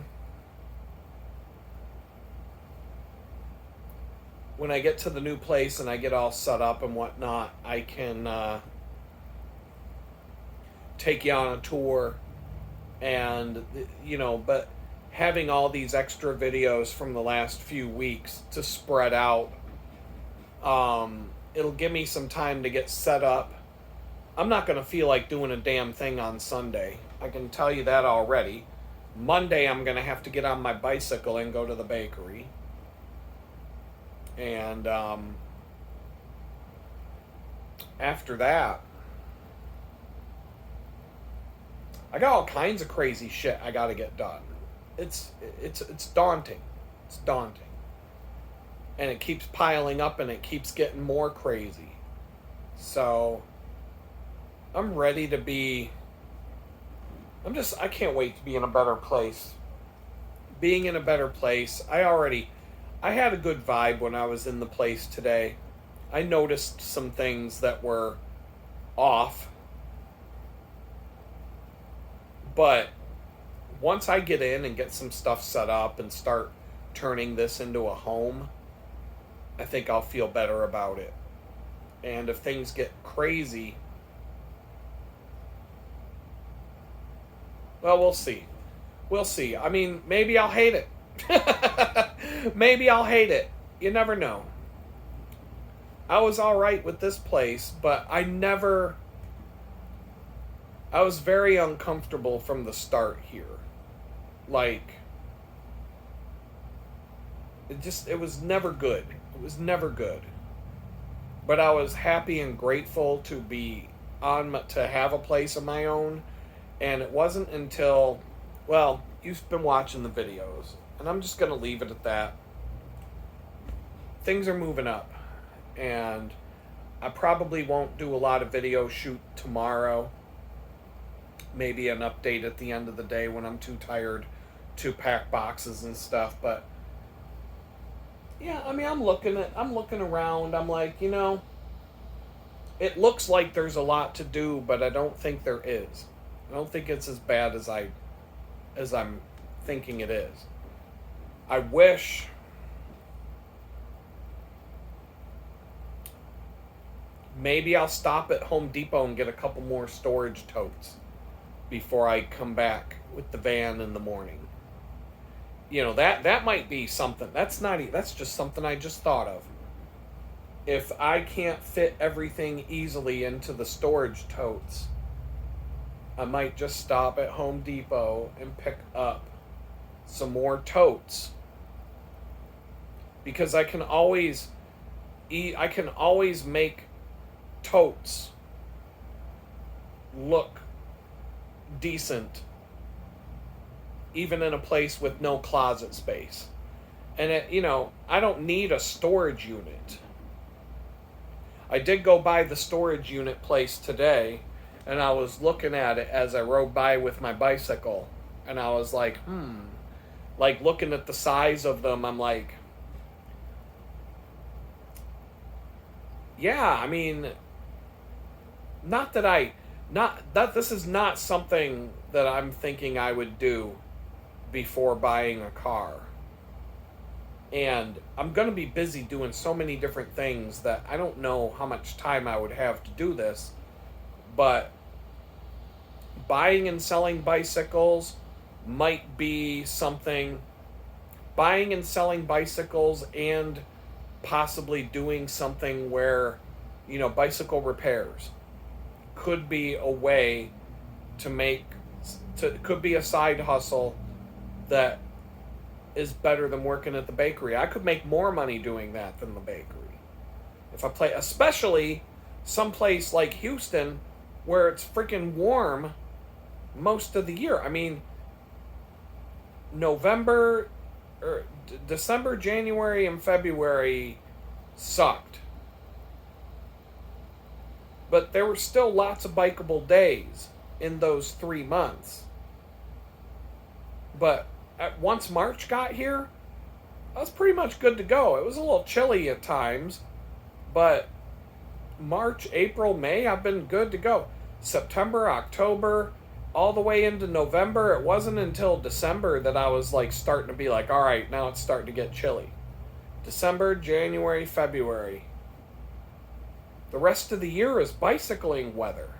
when I get to the new place and I get all set up and whatnot, I can take you on a tour and, you know, but having all these extra videos from the last few weeks to spread out. It'll give me some time to get set up. I'm not going to feel like doing a damn thing on Sunday. I can tell you that already. Monday, I'm going to have to get on my bicycle and go to the bakery. And after that, I got all kinds of crazy shit I got to get done. It's daunting. It's daunting. And it keeps piling up and it keeps getting more crazy. So I'm ready to be... I can't wait to be in a better place. Being in a better place. I had a good vibe when I was in the place today. I noticed some things that were off. But once I get in and get some stuff set up and start turning this into a home, I think I'll feel better about it. And if things get crazy, well, we'll see. We'll see. I mean, maybe I'll hate it. Maybe I'll hate it. You never know. I was all right with this place, but I was very uncomfortable from the start here. Like, it was never good. It was never good. But I was happy and grateful to to have a place of my own. And it wasn't until, well, you've been watching the videos. And I'm just going to leave it at that. Things are moving up. And I probably won't do a lot of video shoot tomorrow. Maybe an update at the end of the day when I'm too tired to pack boxes and stuff. But yeah, I mean, I'm looking around. I'm like, it looks like there's a lot to do, but I don't think there is. I don't think it's as bad as I'm thinking it is. I wish maybe I'll stop at Home Depot and get a couple more storage totes before I come back with the van in the morning. That might be something. That's just something I just thought of. If I can't fit everything easily into the storage totes, I might just stop at Home Depot and pick up some more totes. Because I can always make totes look decent even in a place with no closet space. And I don't need a storage unit. I did go by the storage unit place today, and I was looking at it as I rode by with my bicycle, and I was like, like looking at the size of them, I'm like, yeah, I mean, not that this is not something that I'm thinking I would do before buying a car. And I'm going to be busy doing so many different things that I don't know how much time I would have to do this. But buying and selling bicycles might be something. Buying and selling bicycles and possibly doing something where, bicycle repairs could be a way could be a side hustle that is better than working at the bakery. I could make more money doing that than the bakery. If I play, especially someplace like Houston where it's freaking warm most of the year. I mean, December, January, and February sucked. But there were still lots of bikeable days in those 3 months. But once March got here, I was pretty much good to go. It was a little chilly at times, but March, April, May, I've been good to go. September, October, all the way into November, it wasn't until December that I was starting to be like, all right, now it's starting to get chilly. December, January, February. The rest of the year is bicycling weather.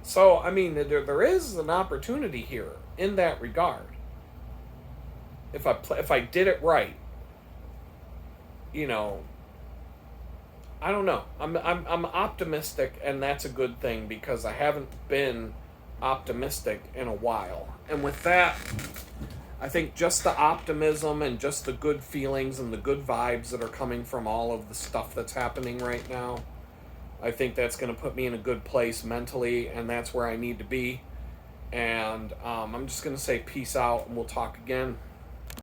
So, I mean, there is an opportunity here in that regard. If I did it right, you know, I don't know. I'm optimistic, and that's a good thing because I haven't been optimistic in a while. And with that, I think just the optimism and just the good feelings and the good vibes that are coming from all of the stuff that's happening right now, I think that's going to put me in a good place mentally, and that's where I need to be. And I'm just going to say peace out, and we'll talk again.